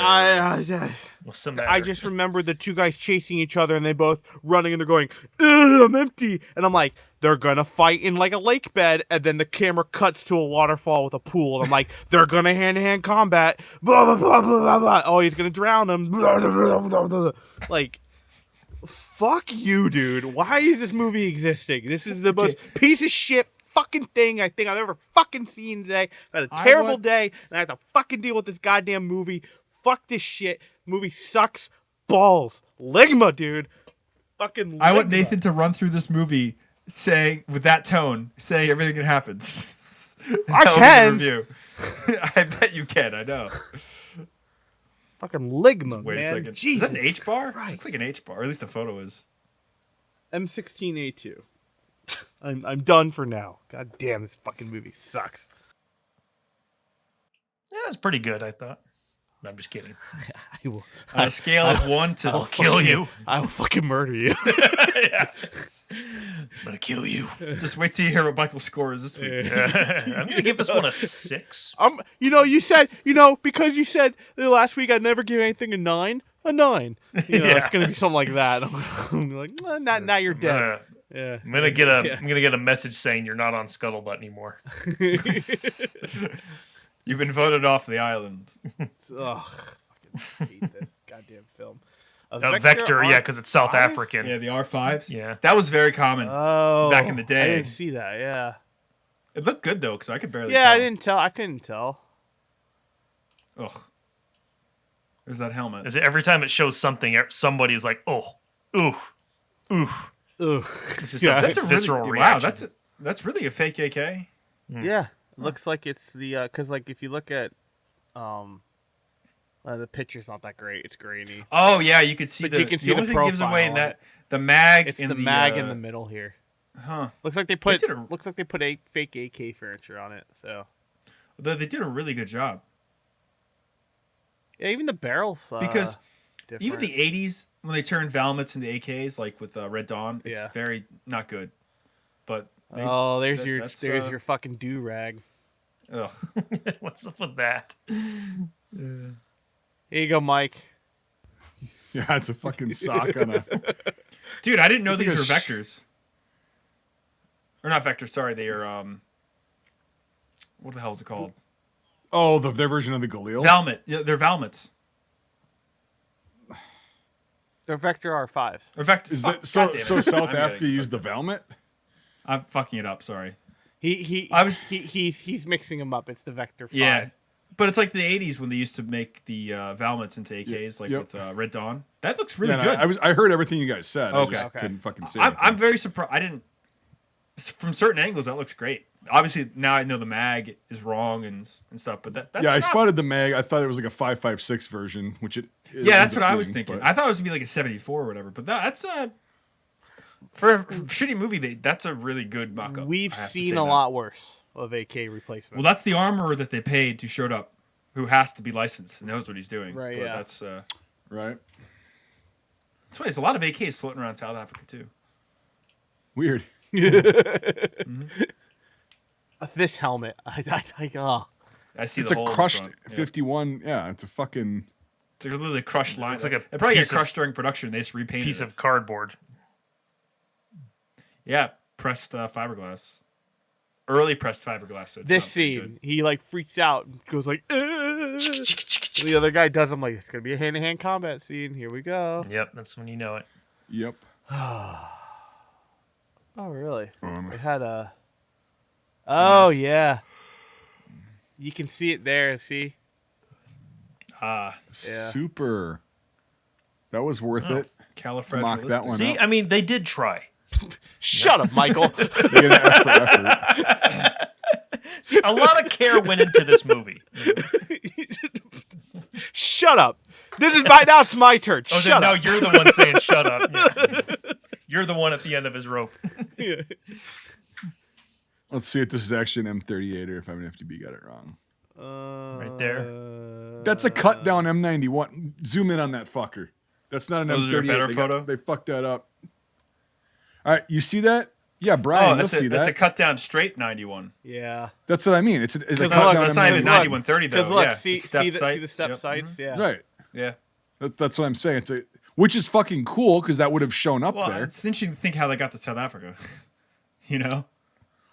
rare. What's the I matter? just remember the two guys chasing each other and they both running and they're going, "Ugh, I'm empty." And I'm like, they're gonna fight in like a lake bed, and then the camera cuts to a waterfall with a pool, and I'm like, they're gonna hand-to-hand combat. Blah blah blah blah blah blah. Oh, he's gonna drown him. Blah, blah, blah, blah, blah. Like, fuck you, dude. Why is this movie existing? This is the most piece of shit fucking thing I think I've ever fucking seen today. I had a terrible day, and I have to fucking deal with this goddamn movie. Fuck this shit. Movie sucks balls. Ligma, dude. Fucking Ligma. I want Nathan to run through this movie saying, with that tone, saying everything that happens. I That will be the can. review. I bet you can. I know. Fucking Ligma, Wait man. a second. Jesus. Is that an H bar? Christ. Looks like an H bar. Or at least the photo is. M16A2. I'm done for now. God damn, this fucking movie sucks. Yeah, it's pretty good, I thought. No, I'm just kidding. I will. On a scale of 1 to... I'll kill you. I will fucking murder you. I'm gonna kill you. Just wait till you hear what Michael's score is this week. I'm gonna give this one a 6. You said, because you said the last week I'd never give anything a 9. A 9. It's gonna be something like that. I'm like, now you're dead. Yeah. I'm gonna get a message saying you're not on Scuttlebutt anymore. You've been voted off the island. Ugh, fucking hate this goddamn film. A Vector, yeah, because it's South African. Yeah, the R5s. Yeah. That was very common. Oh, Back in the day. I didn't see that. Yeah. It looked good, though, because I could barely Yeah, tell. I didn't tell. I couldn't tell. Ugh. There's that helmet. Is it every time it shows something, somebody's like, oh, ooh, oof. Ugh. It's just Yeah. a That's a visceral really, reaction. wow, that's really a fake AK. Yeah. It looks like it's the because like if you look at the picture's not that great. It's grainy. Oh yeah, you could see But the. you can see the the only thing gives away in profile on that the mag. It's in the mag in the middle here. Huh. Looks like they put did a- looks like they put a fake AK furniture on it. So Though they did a really good job yeah, even the barrels because even different. the '80s when they turned Valmets into AKs, like with Red Dawn, it's Yeah. very not good. but Oh, there's that's, your fucking do rag. ugh. What's up with that? Here you go, Mike. Yeah, it's a fucking sock on a. Dude, I didn't know It's these like a were vectors. Or not vectors, sorry, they are what the hell is it called? Oh, their version of the Galil. Valmet. Yeah, they're Valmets. They're Vector R5s. Or vectors. Is that so? So South Africa used the Valmet. I'm fucking it up, sorry. He's mixing them up. It's the Vector 5. Yeah. But it's like the 80s when they used to make the Valmets into AKs, like Yep. with Red Dawn. That looks really Yeah, good. I heard everything you guys said. Okay. I just couldn't fucking say I'm anything. very surprised. I didn't. From certain angles, that looks great. Obviously, now I know the mag is wrong and stuff, but that's I not- spotted the mag. I thought it was like a 5.56 version, which it is. Yeah, that's ends what up I was being, thinking. but- I thought it was gonna be like a 74 or whatever, but that's for a shitty movie. That's a really good mock-up. We've I have to seen say a that. lot worse of AK replacements. Well, that's the armorer that they paid who showed up, who has to be licensed and knows what he's doing. Right, But yeah. That's right. that's why there's a lot of AKs floating around South Africa too. Weird. This helmet. I I see It's the a hole in the crushed front. Yeah. 51. Yeah, it's a fucking. It's a literally crushed line. It's like a it probably got piece of- crushed during production. They just repainted Piece it. of cardboard. Yeah, pressed fiberglass. Early pressed fiberglass. So it's this not very scene, he like freaks out and goes like, and the other guy does. I'm like, it's gonna be a hand-to-hand combat scene. Here we go. Yep, that's when you know it. Yep. Oh, really? Um, It had a. Oh yeah. You can see it there. See. Ah, Super. That was worth it. califragilistic. that one. See, up. I mean, they did try. Shut up, Michael. They get an F for effort. See, a lot of care went into this movie. Shut up. Now it's my turn. Oh, Shut then now up. you're the one saying shut up. Yeah. You're the one at the end of his rope. Let's see if this is actually an M38 or if I'm an FTB got it wrong. Right there. That's a cut down M91. Zoom in on that fucker. That's not an Oh, is there a M38. better They photo? They fucked that up. All right, you see that? Yeah, Brian, Oh, you'll that's see that's a that. cut down straight 91. Yeah. That's what I mean. It's a Because cut look, down That's not even M91. 9130 though. Because look, yeah. see It's step the sights. step Yep. sights. Yeah. Right. Yeah. That's what I'm saying. It's a, which is fucking cool because that would have shown up Well, there. it's interesting to think how they got to South Africa. You know?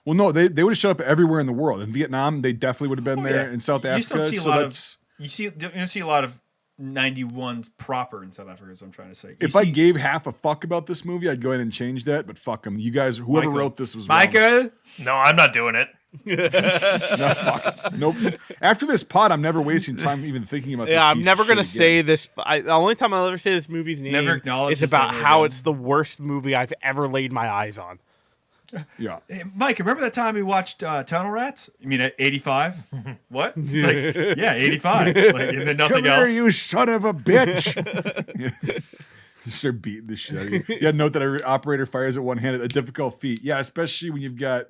Well, no, they would have showed up everywhere in the world. In Vietnam, they definitely would have been Oh, there. yeah. In South You just don't Africa, see a so lot that's. You don't see a lot of 91s proper in South Africa. Is what I'm trying to say. If I gave half a fuck about this movie, I'd go ahead and change that. But fuck them. You guys, whoever Michael. wrote this was wrong. Michael, No, I'm not doing it. No, fuck. Nope. After this pod, I'm never wasting time even thinking about this. Yeah, I'm piece never of gonna shit say again. this. The only time I'll ever say this movie's name Never acknowledge is this about ever how again. it's the worst movie I've ever laid my eyes on. Yeah. hey, Mike, remember that time we watched Tunnel Rats? You mean 85? What? It's like, yeah, 85. Like, and then nothing Come here, else. you son of a bitch. Start beating the shit out of you. Yeah, note that every operator fires at one handed, a difficult feat. Yeah, especially when you've got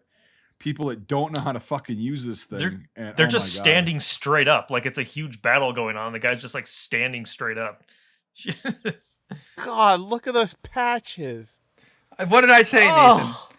people that don't know how to fucking use this thing. They're Oh just my God. standing straight up. Like it's a huge battle going on. The guy's just like standing straight up. God, look at those patches. What did I say, Nathan? Oh.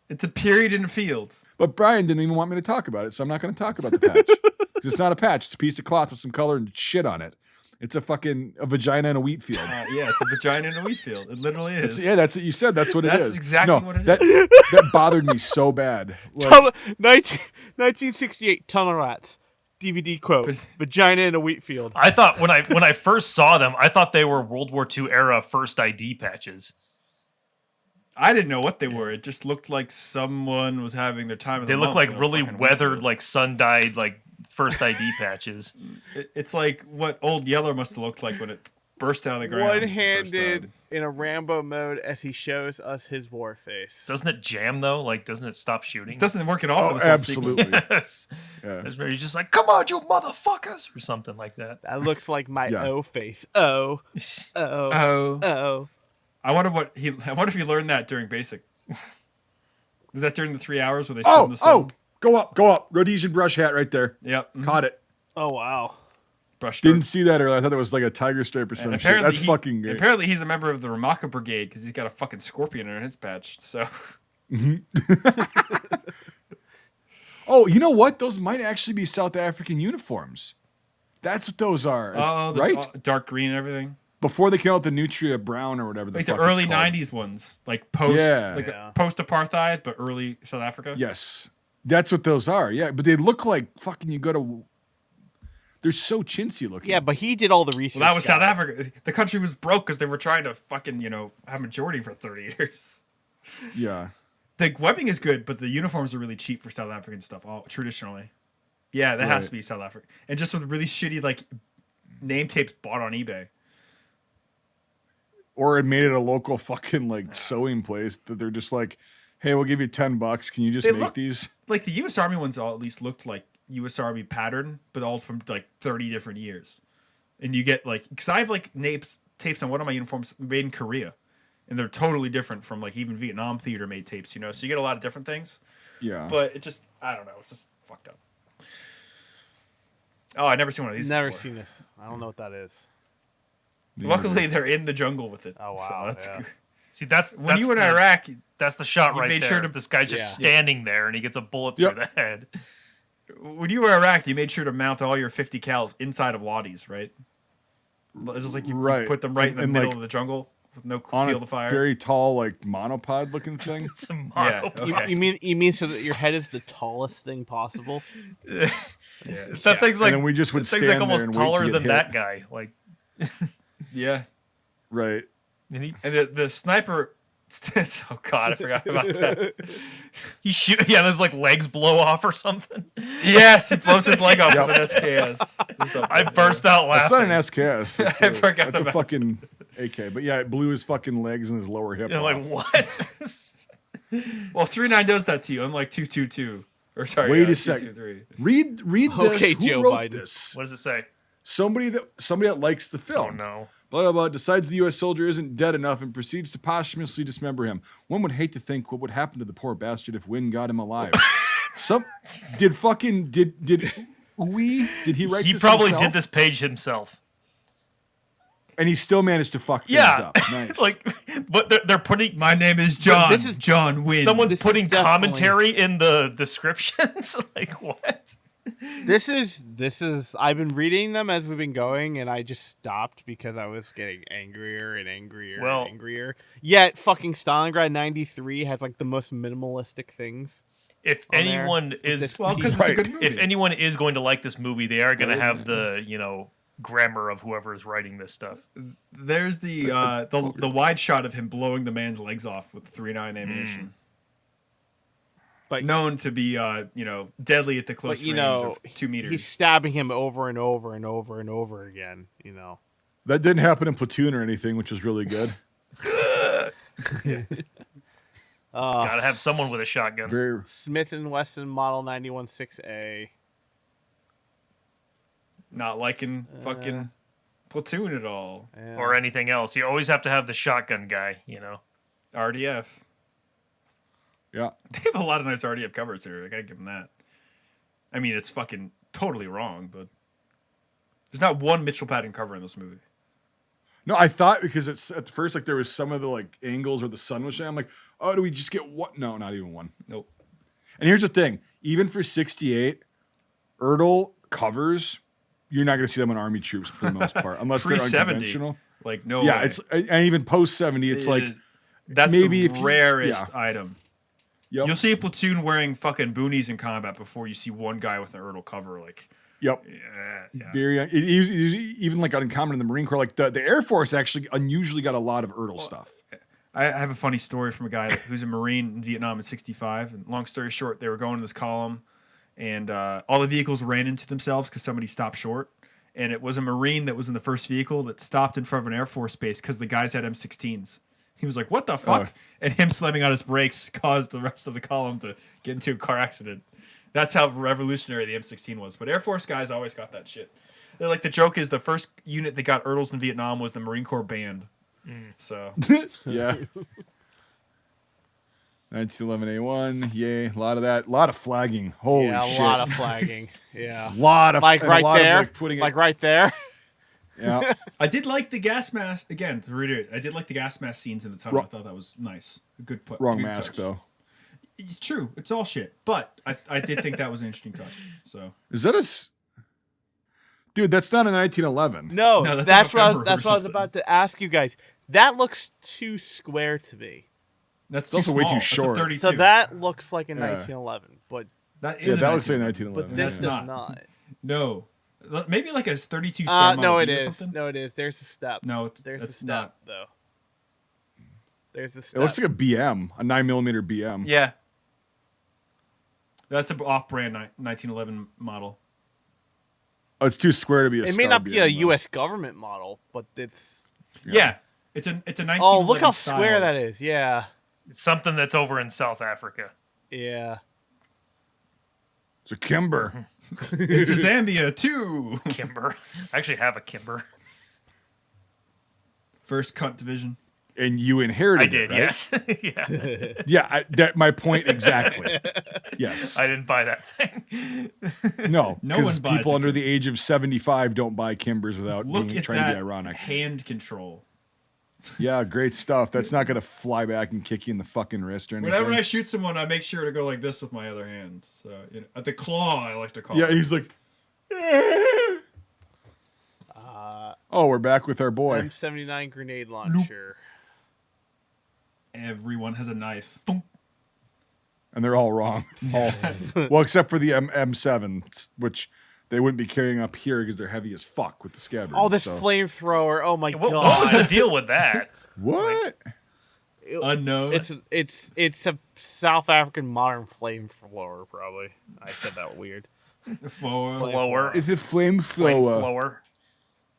It's a period in the field. But Brian didn't even want me to talk about it, so I'm not going to talk about the patch. 'Cause it's not a patch. It's a piece of cloth with some color and shit on it. It's a fucking vagina in a wheat field. Yeah, it's a vagina in a wheat field. It literally is. Yeah, that's what you said. That's what it That's is. exactly no, what it that, that bothered me so bad. Like, 1968 Tunnel Rats DVD quote: "Vagina in a wheat field." I thought when I first saw them, I thought they were World War II era first ID patches. I didn't know what they were. It just looked like someone was having their time of the They look month like in a really fucking wheat weathered, field. like sun-dyed, like first ID patches. It's like what Old Yeller must have looked like when it burst out of the ground. for the first One-handed time. in a Rambo mode as he shows us his war face. Doesn't it jam though? Like, doesn't it stop shooting? It doesn't work at all. oh, for this whole sequence. absolutely. Yes. Yeah. There's maybe just like, come on, you motherfuckers, or something like that. That looks like my Yeah. O face. Oh, Oh, oh. I wonder if he learned that during basic. Was that during the 3 hours where they Oh, filmed the song? go up. Rhodesian brush hat right there. Yep. Caught it. Oh wow. Brush Didn't see that earlier. I thought it was like a tiger stripe or And some shit. apparently That's fucking great. Apparently he's a member of the Ramaka Brigade because he's got a fucking scorpion in his patch. So Oh, you know what? Those might actually be South African uniforms. That's what those are, right? Dark green and everything. Before they came out the Nutria Brown or whatever the Like fuck the early it's called. 90s ones. Like post Yeah. post apartheid, but early South Africa. Yes. That's what those are. Yeah, but they look like fucking you go to they're so chintzy looking. Yeah, but he did all the research. Well, that was South guys. Africa. The country was broke because they were trying to fucking, have majority for 30 years. Yeah. The webbing is good, but the uniforms are really cheap for South African stuff, traditionally. Yeah, that has Right. to be South Africa. And just with really shitty, like, name tapes bought on eBay. Or it made it a local fucking like sewing place that they're just like, hey, we'll give you $10. Can you just They make look- these? Like, the U.S. Army ones all at least looked like U.S. Army pattern, but all from, like, 30 different years. And you get, like... Because I have, like, tapes on one of my uniforms made in Korea. And they're totally different from, like, even Vietnam theater-made tapes, So you get a lot of different things. Yeah. But it just... I don't know. It's just fucked up. Oh, I've never seen one of these Never before. seen this. I don't know what that is. Luckily, they're in the jungle with it. Oh, so wow, that's yeah. good. See, that's When you were in the, Iraq, That's the shot you right made there. sure to- This guy's just Yeah. standing there, and he gets a bullet through the head. when you were in Iraq, you made sure to mount all your 50 cals inside of wadis, right? It's just like you Right. put them right in the And, middle like, of the jungle with no on field a of fire. very tall, like monopod looking thing. It's a Yeah, mono. okay. You mean so that your head is the tallest thing possible? That thing's like and then we just would that stand thing's like there almost and wait to taller get than hit. that guy. Like, Yeah. Right. and And the sniper... oh, God, I forgot about that. he shoot. Yeah, and his like legs blow off or something. Yes, he blows his leg off with an SKS. I burst out That's not laughing. an SKS. It's I forgot that's a about fucking AK. But yeah, it blew his fucking legs and his lower hip You're off. like, what? Well, 3.9 does that to you, unlike 2.22. Or sorry, Wait a second. 2.23. Read this. Okay, Who Joe wrote Biden. this? What does it say? Somebody that likes the Oh film. no. Blah, blah, blah, decides the U.S. soldier isn't dead enough and proceeds to posthumously dismember him. One would hate to think what would happen to the poor bastard if Wynn got him alive. Did Uwe, did he write He this probably himself? did this page himself. And he still managed to fuck things Yeah. up. Nice. Like, but they're putting. My name is John. this is- John Wynn. Someone's This is putting definitely- commentary in the descriptions. Like, what? This is I've been reading them as we've been going, and I just stopped because I was getting angrier and angrier Well- and angrier. Yet fucking Stalingrad 93 has like the most minimalistic things. If on there anyone with is, this Well, because piece. it's a good movie. if anyone is going to like this movie, they are going to have the grammar of whoever is writing this stuff. There's the wide shot of him blowing the man's legs off with 3.9 ammunition. But Known to be deadly at the close but you range know of 2 meters. he's stabbing him over and over and over and over again. that didn't happen in Platoon or anything, which is really good. Gotta have someone with a shotgun. Very Smith and Wesson Model 91.6A. Not liking fucking Platoon at all. Yeah. Or anything else. You always have to have the shotgun guy, RDF. yeah. They have a lot of nice RDF covers here. I gotta give them that. I mean, it's fucking totally wrong, but there's not one Mitchell Patton cover in this movie. No, I thought because it's at first like there was some of the like angles where the sun was shining. I'm like, oh, do we just get one? No, not even one. Nope. And here's the thing: even for '68, Ertl covers, you're not going to see them on Army troops for the most part, unless they're Pre-70. unconventional. Like, no Yeah, way. it's and even post '70, it's like that's maybe the if you- rarest yeah. item. yep, You'll see a platoon wearing fucking boonies in combat before you see one guy with an Ertl cover. Like, yep. yeah. Very even like uncommon in the Marine Corps. Like the Air Force actually unusually got a lot of Ertl stuff. I have a funny story from a guy who's a Marine in Vietnam in '65. And long story short, they were going to this column, and all the vehicles ran into themselves because somebody stopped short. And it was a Marine that was in the first vehicle that stopped in front of an Air Force base because the guys had M16s. He was like, "What the fuck?" And him slamming on his brakes caused the rest of the column to get into a car accident. That's how revolutionary the M16 was. But Air Force guys always got that shit. They're like, the joke is the first unit that got Ertls in Vietnam was the Marine Corps band. So Yeah. 1911A1, yay, a lot of that, a lot of flagging. Holy Yeah, a shit. lot of flagging. Yeah. lot of Like and a right lot of, there. like, putting Like it, right there. yeah. I did like the gas mask again. To reiterate, I did like the gas mask scenes in the tunnel. I thought that was nice. A good put. Wrong good mask touch. though. It's true. It's all shit. But I did think that was an interesting touch. So Is that dude? That's not a 1911. No, No, that's like what November or I was something. about to ask you guys. That looks too square to me. that's also too way too small. That's a short. 32. So that looks like a Yeah. 1911, but that Yeah, is that looks like 1911. 1911. this that's does not. not. No, maybe like a 32 star. No, Model it B or is. something? No, it is. There's a step. No, There's a that's step not. though. There's a It step. looks like a BM, a 9mm BM. Yeah. That's an off-brand 1911 model. Oh, it's too square to be a It Star may not be BM, a though. U.S. government model, but it's. Yeah, it's a 1911 Oh, look how style. square that is. Yeah, It's something that's over in South Africa. yeah. It's a Kimber. It's a Zambia too. Kimber. I actually have a Kimber. First cunt division. And you inherited I did, it, right? yes. Yeah, that my point exactly. Yes. I didn't buy that thing. No, No because one buys people a under Kimber. the age of 75 don't buy Kimbers without Look being at trying that to be ironic. hand control. Yeah, great stuff. That's not gonna fly back and kick you in the fucking wrist or anything. Whenever I shoot someone, I make sure to go like this with my other hand. So at the claw, I like to call. Yeah, it. he's like. Oh, we're back with our boy. M79 grenade launcher. Everyone has a knife. And they're all wrong. Well, except for the M7, which they wouldn't be carrying up here because they're heavy as fuck with the scabbard. Oh, this so. flamethrower! Oh my What god! was the deal with that? What? Unknown. It's a South African modern flamethrower. Probably. I said that weird. Flower. It's a flamethrower. Flamethrower.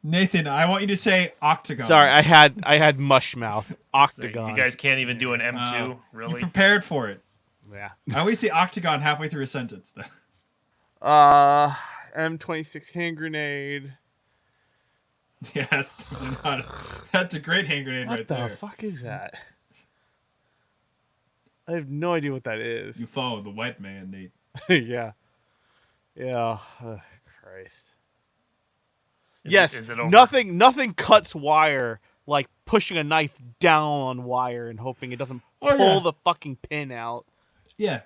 Nathan, I want you to say octagon. Sorry, I had mush mouth. So Octagon. you guys can't even do an M2, You really? prepared for it. Yeah. I always say octagon halfway through a sentence. M26 hand grenade. Yeah, that's definitely not. That's a great hand grenade What right the there. fuck is that? I have no idea what that is. You follow the white man, Nate. Yeah. Yeah. Ugh, Christ. Is Yes. it over? Nothing cuts wire like pushing a knife down on wire and hoping it doesn't Oh, pull yeah. the fucking pin out. Yeah.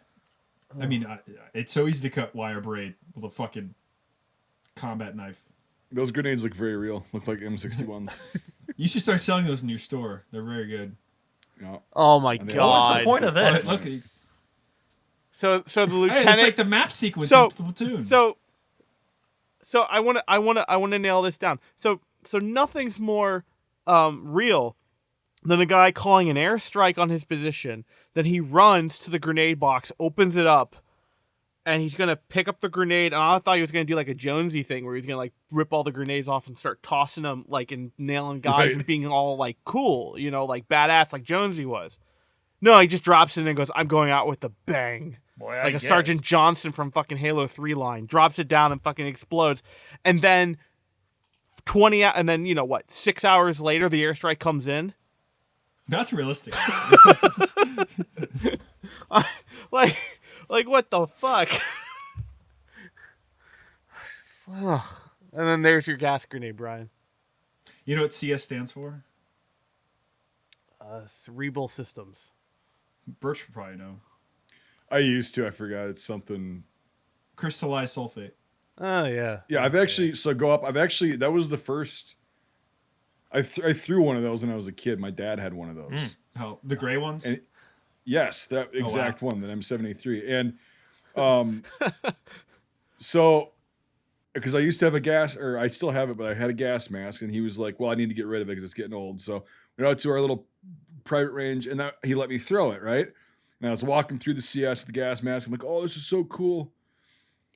I mean, it's so easy to cut wire braid with a fucking combat knife. Those grenades look very real. Look like M61s. You should start selling those in your store. They're very good. Yeah. Oh my And they- god. What was the point of this? Look, So the hey, lieutenant it's like the map sequence So- in Platoon. So I want to nail this down. So nothing's more real than a guy calling an airstrike on his position. Then he runs to the grenade box, opens it up, and he's gonna pick up the grenade. And I thought he was gonna do like a Jonesy thing where he's gonna like rip all the grenades off and start tossing them like and nailing guys Right. and being all like cool, like badass like Jonesy was. No, he just drops it and goes, "I'm going out with a bang." Boy, I Like a guess. Sergeant Johnson from fucking Halo 3 line, drops it down and fucking explodes. And then 6 hours later the airstrike comes in. That's realistic. Like what the fuck? Ugh. And then there's your gas grenade, Brian. You know what CS stands for? Cerebral systems. Birch would probably know. I used to. I forgot. It's something. Crystallized sulfate. Oh yeah. Yeah, I've actually. That was the first. I threw one of those when I was a kid. My dad had one of those. Oh, the gray ones? And yes, that exact wow. one, that M73. And so because I used to have I still have it, but I had a gas mask, and he was like, "Well, I need to get rid of it because it's getting old." So we went out to our little private range, and he let me throw it, right? And I was walking through the CS, the gas mask. I'm like, "Oh, this is so cool."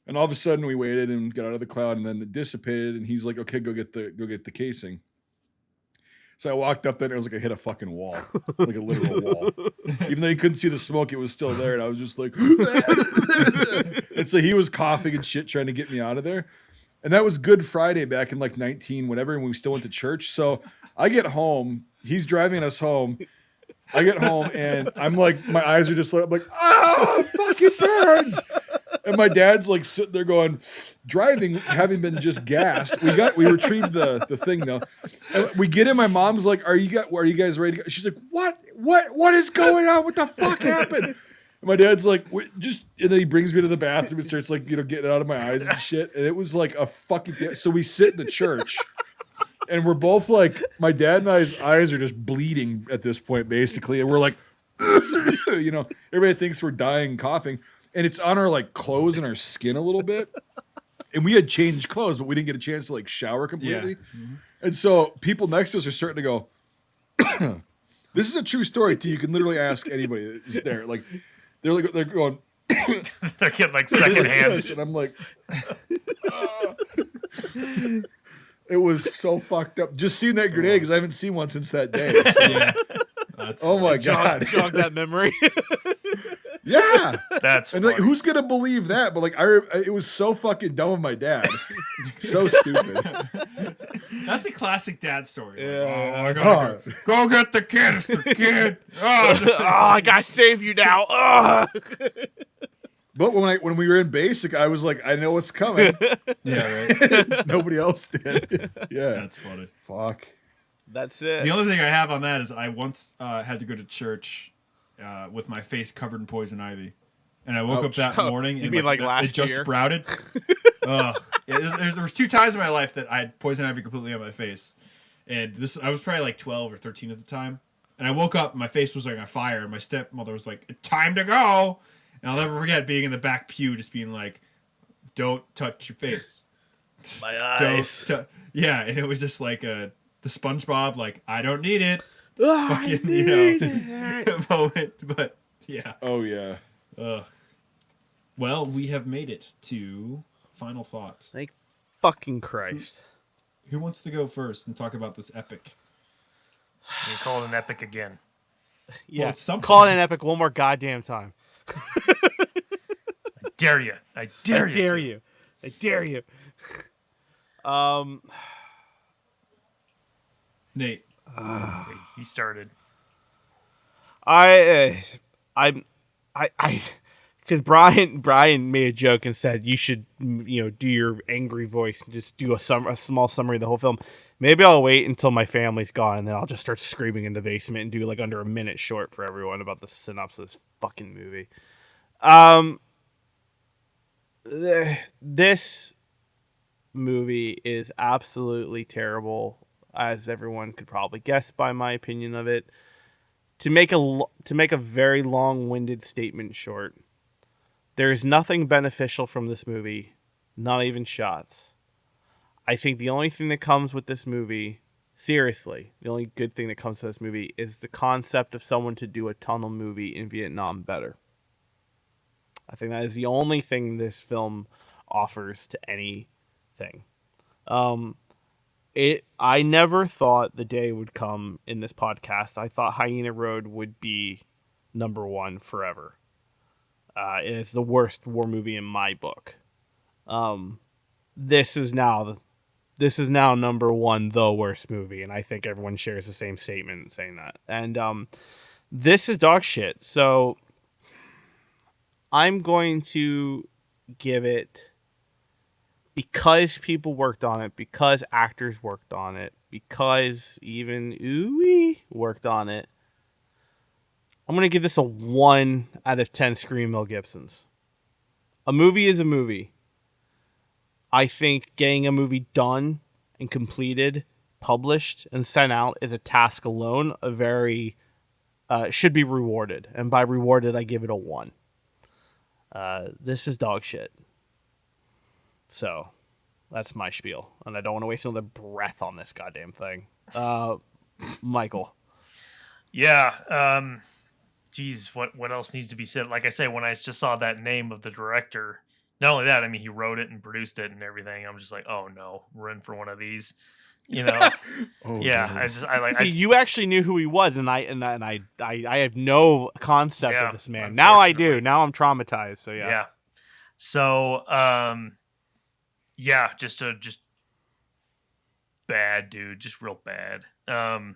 And all of a sudden, we waited and got out of the cloud, and then it dissipated. And he's like, "Okay, go get the casing." So I walked up there, and it was like I hit a fucking wall, like a literal wall. Even though you couldn't see the smoke, it was still there, and I was just like, and so he was coughing and shit, trying to get me out of there. And that was Good Friday back in like 19 whatever, and we still went to church. So I get home, he's driving us home. I get home, and I'm like, my eyes are just like, I'm like, oh, fucking burns. And my dad's like sitting there going, driving, having been just gassed. We retrieved the thing though. And we get in, my mom's like, are you guys ready to go? She's like, what is going on? What the fuck happened? And My dad's like, "Wait, just," and then he brings me to the bathroom and starts like, getting it out of my eyes and shit. And it was like a fucking thing. So we sit in the church and we're both like, my dad and I's eyes are just bleeding at this point, basically. And we're like, everybody thinks we're dying, coughing. And it's on our like clothes and our skin a little bit. And we had changed clothes, but we didn't get a chance to like shower completely. Yeah. Mm-hmm. And so people next to us are starting to go, this is a true story too. You can literally ask anybody that's there. Like they're going, They're getting like second hands. and I'm like, it was so fucked up. Just seeing that grenade because I haven't seen one since that day. So, Yeah. oh my god, Jog that memory. yeah. That's And funny. like, who's gonna believe that? But like, it was so fucking dumb of my dad. So stupid. That's a classic dad story. Yeah. Like, I gotta go get the kid. It's the kid. Oh, I gotta save you now. Ugh. But when we were in basic, I was like, I know what's coming. yeah, right. Nobody else did. Yeah. That's funny. Fuck. That's it. The only thing I have on that is I once had to go to church with my face covered in poison ivy, and I woke up that morning You and mean like it last just year? sprouted. Ugh. Yeah, there was 2 times in my life that I had poison ivy completely on my face, and I was probably like 12 or 13 at the time. And I woke up, and my face was like on fire, and my stepmother was like, "It's time to go." And I'll never forget being in the back pew, just being like, "Don't touch your face." My eyes. Yeah, and it was just like the SpongeBob, like, "I don't need it." I Fucking, need moment. But yeah. Oh yeah. Well, we have made it to final thoughts. Thank fucking Christ. Who wants to go first and talk about this epic? You call it an epic again. Yeah, it's something. call it an epic one more goddamn time. I dare you. I dare I you. dare to. you. I dare you. Nate. Okay, he started. Because Brian made a joke and said you should do your angry voice and just do a small summary of the whole film. Maybe I'll wait until my family's gone and then I'll just start screaming in the basement and do like under a minute short for everyone about the synopsis of this fucking movie. This movie is absolutely terrible, as everyone could probably guess by my opinion of it. To make a very long-winded statement short, there is nothing beneficial from this movie, not even shots. I think the only thing that comes with this movie, seriously, the only good thing that comes to this movie is the concept of someone to do a tunnel movie in Vietnam better. I think that is the only thing this film offers to anything. I never thought the day would come in this podcast. I thought Hyena Road would be number 1 forever. It's the worst war movie in my book. This is now number 1, the worst movie, and I think everyone shares the same statement saying that. And this is dog shit. So I'm going to give it, because people worked on it, because actors worked on it, because even Uwe worked on it, I'm going to give this a 1 out of 10 Scream Mel Gibsons. A movie is a movie. I think getting a movie done and completed, published, and sent out is a task alone, should be rewarded. And by rewarded, I give it a 1. This is dog shit. So, that's my spiel. And I don't want to waste another breath on this goddamn thing. Michael. Yeah. Geez, what else needs to be said? Like I say, when I just saw that name of the director, not only that, I mean, he wrote it and produced it and everything. I'm just like, oh no, we're in for one of these. Oh, Yeah. See, you actually knew who he was, and I have no concept Yeah, of this man. Now I do. unfortunately. Now I'm traumatized. So yeah. Yeah. So, yeah, just bad, dude. Just real bad. I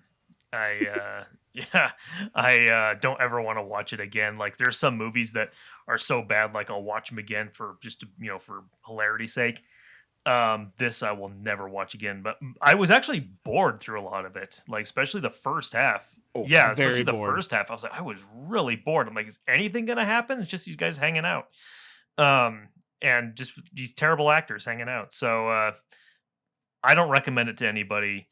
don't ever want to watch it again. Like, there's some movies that are so bad, like I'll watch them again for just for hilarity's sake. This I will never watch again. But I was actually bored through a lot of it, like especially the first half. Yeah, very especially the bored. first half. I was really bored. I'm like, is anything gonna happen? It's just these guys hanging out. And just these terrible actors hanging out. So I don't recommend it to anybody.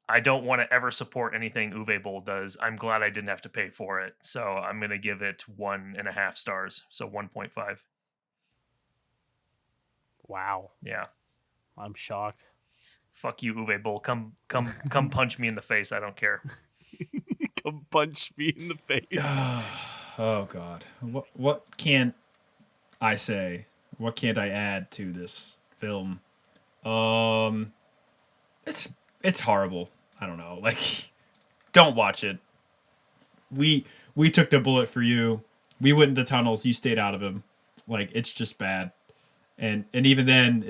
I don't want to ever support anything Uwe Boll does. I'm glad I didn't have to pay for it. So I'm gonna give it 1.5 stars. So 1.5. Wow, Yeah. I'm shocked. Fuck you, Uwe Boll. Come punch me in the face. I don't care. Come punch me in the face. Oh God, what can't I say? What can't I add to this film? It's horrible. I don't know. Like, don't watch it. We took the bullet for you. We went into tunnels. You stayed out of them. Like, it's just bad. And even then,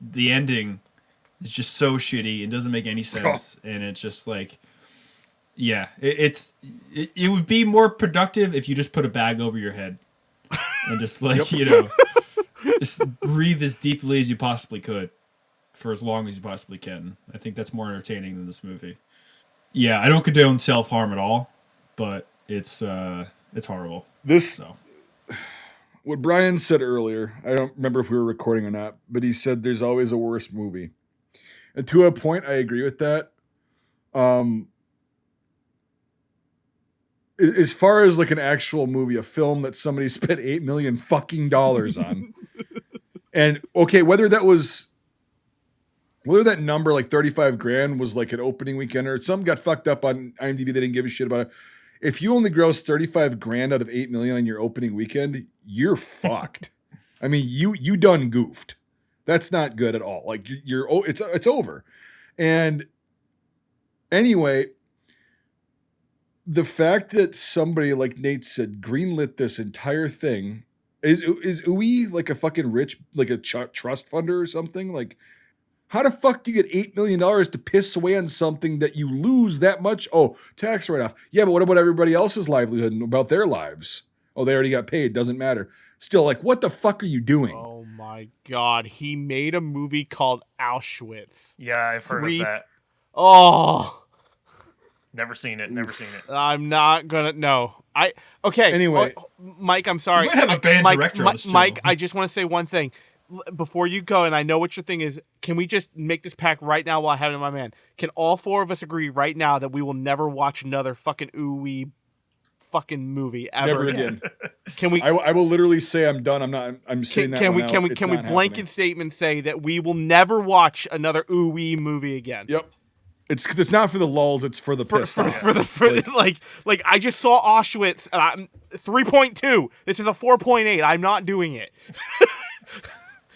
the ending is just so shitty. It doesn't make any sense. And it's just like, yeah, it would be more productive if you just put a bag over your head and just like, just breathe as deeply as you possibly could for as long as you possibly can. I think that's more entertaining than this movie. Yeah, I don't condone self-harm at all, but it's horrible. What Brian said earlier, I don't remember if we were recording or not, but he said there's always a worse movie. And to a point, I agree with that. As far as like an actual movie, a film that somebody spent $8 million fucking dollars on. And okay, whether that number like 35 grand was like an opening weekend or some got fucked up on IMDb, they didn't give a shit about it. If you only gross 35 grand out of 8 million on your opening weekend, you're fucked. I mean, you done goofed. That's not good at all. Like it's over. And anyway, the fact that somebody like Nate said greenlit this entire thing is Uwe like a fucking rich, like a trust funder or something? Like, how the fuck do you get $8 million to piss away on something that you lose that much? Oh, tax write-off. Yeah, but what about everybody else's livelihood and about their lives? Oh, they already got paid. Doesn't matter. Still, like, what the fuck are you doing? Oh my God, he made a movie called Auschwitz. Yeah, I've heard of that. Oh, Never seen it. I'm not gonna. No, okay. Anyway, Mike, I'm sorry. We might have a band director on this channel. Mike, I just want to say one thing before you go, and I know what your thing is. Can we just make this pact right now while I have it in my man? Can all four of us agree right now that we will never watch another fucking Uwe fucking movie ever never again. Can we? I will literally say I'm done. I'm saying that. Can we It's not blanket happening. statement say that we will never watch another Uwe movie again? Yep. It's not for the lulls. It's for the piss. Like I just saw Auschwitz. 3.2. This is a 4.8. I'm not doing it.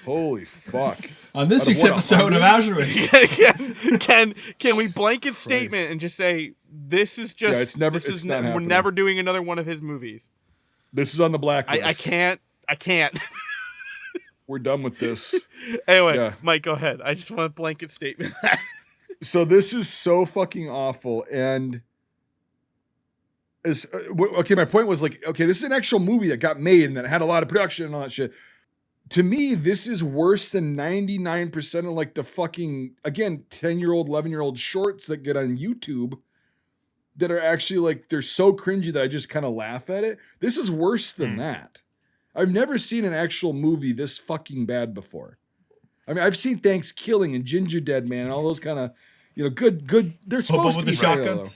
Holy fuck! On this week's episode of Auschwitz, can we blanket statement and just say this is just? Yeah, it's never. We're happening. never doing another one of his movies. This is on the blacklist. I can't. We're done with this. Anyway, Yeah. Mike, go ahead. I just want a blanket statement. So this is so fucking awful, and okay. My point was like, okay, this is an actual movie that got made and that had a lot of production and all that shit. To me, this is worse than 99% of like the fucking, again, 10-year-old, 11-year-old shorts that get on YouTube that are actually like, they're so cringy that I just kind of laugh at it. This is worse than that. I've never seen an actual movie this fucking bad before. I mean, I've seen Thanksgiving and Ginger Dead Man and all those kind of, good. They're supposed to be Shotgun.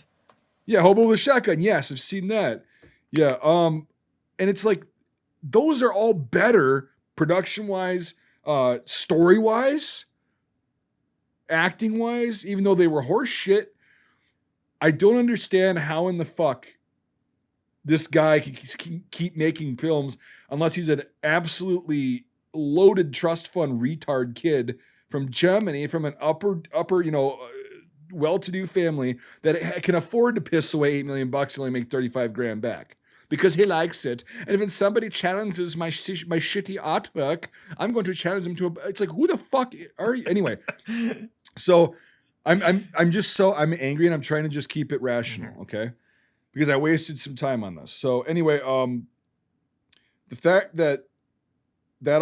Yeah, Hobo with a Shotgun. Yes, I've seen that. Yeah, and it's like those are all better production-wise, story-wise, acting-wise, even though they were horse shit. I don't understand how in the fuck this guy can keep making films unless he's an absolutely loaded trust fund retard kid from Germany, from an upper, well-to-do family that can afford to piss away $8 million and only make 35 grand back because he likes it. And if somebody challenges my shitty artwork, I'm going to challenge them to it's like, who the fuck are you? Anyway, so I'm angry and I'm trying to just keep it rational, okay? Because I wasted some time on this. So anyway, the fact that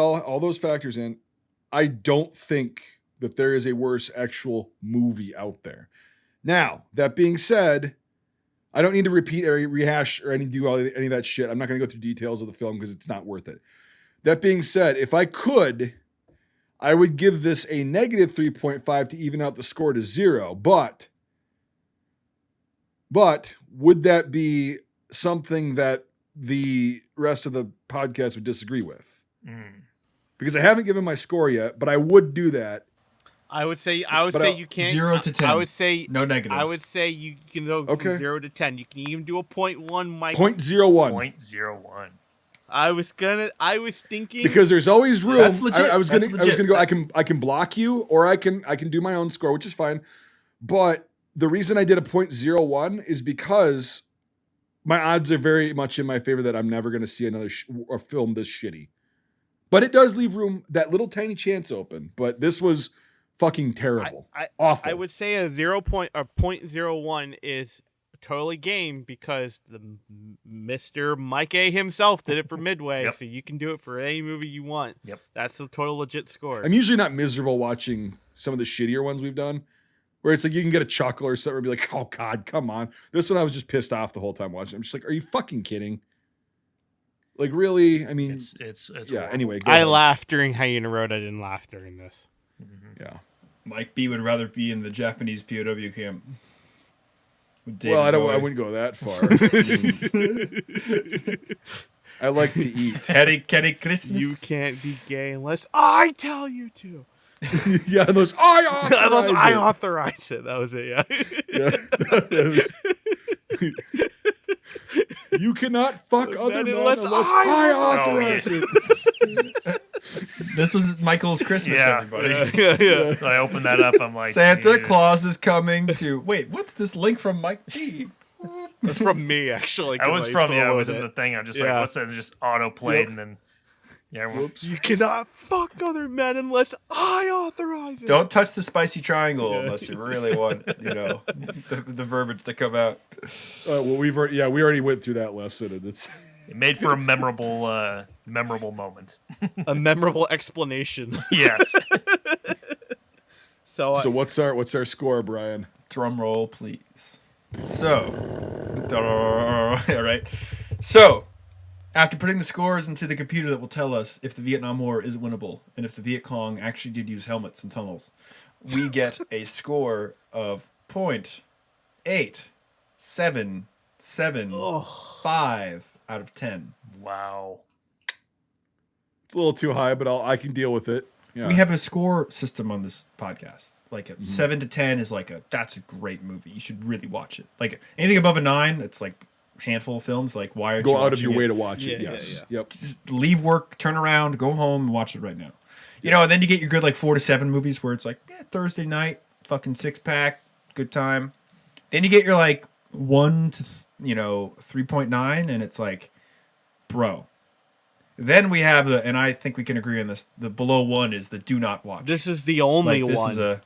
all those factors in, I don't think that there is a worse actual movie out there. Now, that being said, I don't need to repeat or rehash or do any of that shit. I'm not going to go through details of the film because it's not worth it. That being said, if I could, I would give this a negative 3.5 to even out the score to 0. But would that be something that the rest of the podcast would disagree with? Because I haven't given my score yet, but I would do that. I would say you can't 0 to 10. I would say no negatives. I would say you can go from 0 to 10. You can even do a 0.1, Mike. 0.01. 0.01. I was thinking Because there's always room. That's legit. I was gonna go. That- I can block you, or I can do my own score, which is fine. But the reason I did a 0.01 is because my odds are very much in my favor that I'm never going to see another a film this shitty. But it does leave room, that little tiny chance open. But this was fucking terrible. Awful. I would say a 0.01 is totally game because the Mr. Mike A himself did it for Midway, so you can do it for any movie you want. Yep. That's a total legit score. I'm usually not miserable watching some of the shittier ones we've done, where it's like you can get a chuckle or something and be like, oh God, come on. This one I was just pissed off the whole time watching. I'm just like, are you fucking kidding? Like, really? I mean, It's yeah, horrible. anyway. I ahead. laughed during Hyena Road. I didn't laugh during this. Yeah. Mike B would rather be in the Japanese POW camp. with David Well, I Bowie. wouldn't go that far. I like to eat. Kenny Christmas. You can't be gay unless I tell you to. Yeah, those I Unless authorize I it. authorize it. That was it, yeah. You cannot fuck other men unless unless I I authorize authorize it. This was Michael's Christmas, Yeah. everybody. yeah. So I opened that up. I'm like, Santa yeah. Claus is coming to. Wait, what's this link from Mike B? That's from me, actually. I was 'cause from, I followed was in it. the thing. I'm just Yeah. like, what's that? It just auto played and then, yeah. You cannot fuck other men unless I authorize it. Don't touch the spicy triangle unless you really want, the verbiage to come out. Well, we already went through that lesson, and it's It made for a memorable moment. A memorable explanation. Yes. So, so. What's our score, Brian? Drum roll, please. So, all right. So, after putting the scores into the computer that will tell us if the Vietnam War is winnable and if the Viet Cong actually did use helmets and tunnels, we get a score of 0.8775 out of 10. Wow. It's a little too high, but I can deal with it. Yeah. We have a score system on this podcast. Like a 7 to 10 is that's a great movie. You should really watch it. Like anything above a 9, it's like a handful of films. Like why aren't you Go out of watching your it? way to watch it. Yeah, Yes. yeah. Yep. Just leave work, turn around, go home, and watch it right now. And then you get your good 4 to 7 movies where it's Thursday night, fucking 6-pack, good time. Then you get your 1 to 3.9, and it's bro. Then we have and I think we can agree on this. The below 1 is the do not watch. this is the only this one. is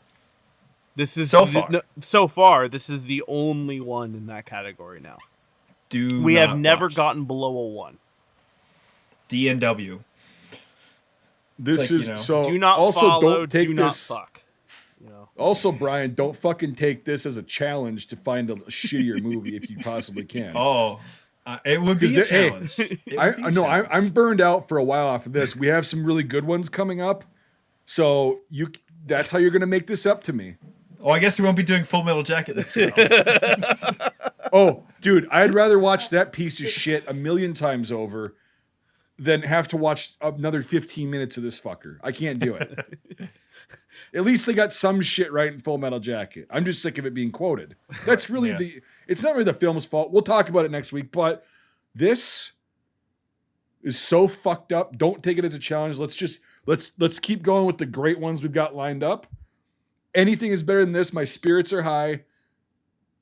This is So far. so far. This is the only one in that category now. We not have never watch. gotten below a 1. DNW. This like, is so. Do not also, follow. don't take do this. not fuck. Also, Brian, don't fucking take this as a challenge to find a shittier movie if you possibly can. Oh, it would be a challenge. I'm burned out for a while off of this. We have some really good ones coming up, so that's how you're gonna make this up to me. Oh, I guess we won't be doing Full Metal Jacket next time. Oh, dude, I'd rather watch that piece of shit a million times over than have to watch another 15 minutes of this fucker. I can't do it. At least they got some shit right in Full Metal Jacket. I'm just sick of it being quoted. That's really it's not really the film's fault. We'll talk about it next week, but this is so fucked up. Don't take it as a challenge. Let's keep going with the great ones we've got lined up. Anything is better than this. My spirits are high.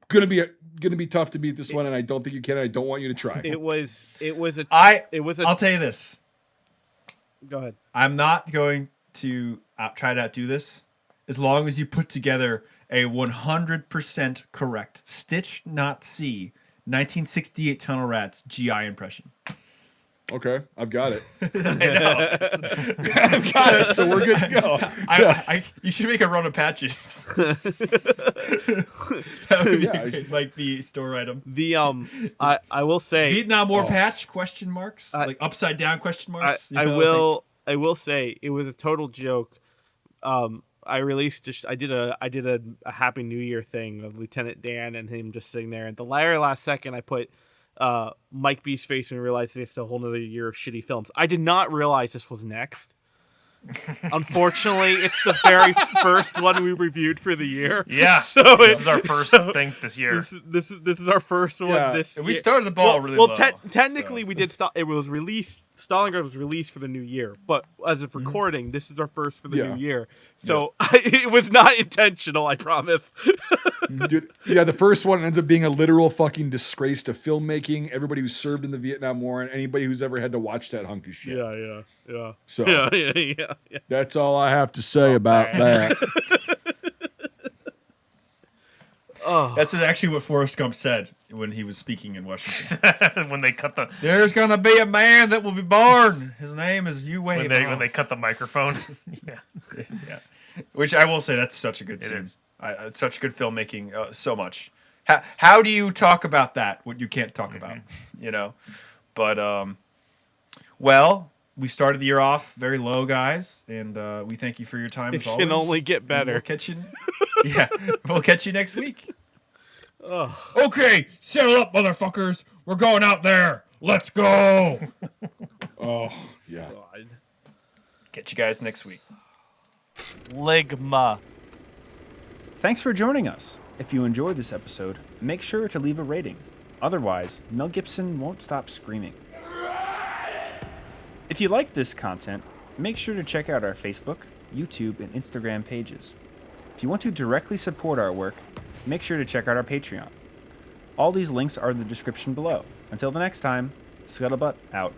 Gonna be tough to beat this one, and I don't think you can. I don't want you to try. I'll tell you this. Go ahead. I'm not going to try to outdo this as long as you put together a 100% correct Stitch, not C, 1968 Tunnel Rats GI impression. Okay, I've got it. I know. I've got it, so we're good to go. You should make a run of patches. That would be Yeah, great, like the store item. The I will say Vietnam War Oh. patch? Question marks? Like upside down question marks? I You know, will I will say it was a total joke. I released I did a Happy New Year thing of Lieutenant Dan and him just sitting there. And the very last second, I put Mike B's face and realized it's a whole nother year of shitty films. I did not realize this was next. Unfortunately, it's the very first one we reviewed for the year. Yeah, So this is our first thing this year. This is our first one Yeah, this And we year. started the ball really well, low. technically, so. we did. It was released. Stalingrad was released for the new year, but as of Mm-hmm. recording, this is our first for the Yeah. new year. So it was not intentional. I promise. Dude, yeah, the first one ends up being a literal fucking disgrace to filmmaking. Everybody who served in the Vietnam War and anybody who's ever had to watch that hunk of shit. Yeah. So Yeah. that's all I have to say about that. That's actually what Forrest Gump said when he was speaking in Washington. When they cut the There's gonna be a man that will be born. His name is Uwe when Bolls. they cut the microphone. Yeah. Yeah. Which I will say, that's such a good It scene. is. It's such good filmmaking, so much. How do you talk about that? What you can't talk about, you know? But well, we started the year off very low, guys, and we thank you for your time. It As always. can only get And better. We'll catch you. Yeah, we'll catch you next week. Okay, settle up, motherfuckers. We're going out there. Let's go. Oh, yeah. Catch you guys next week. Ligma. Thanks for joining us. If you enjoyed this episode, make sure to leave a rating. Otherwise, Mel Gibson won't stop screaming. If you like this content, make sure to check out our Facebook, YouTube, and Instagram pages. If you want to directly support our work, make sure to check out our Patreon. All these links are in the description below. Until the next time, Scuttlebutt out.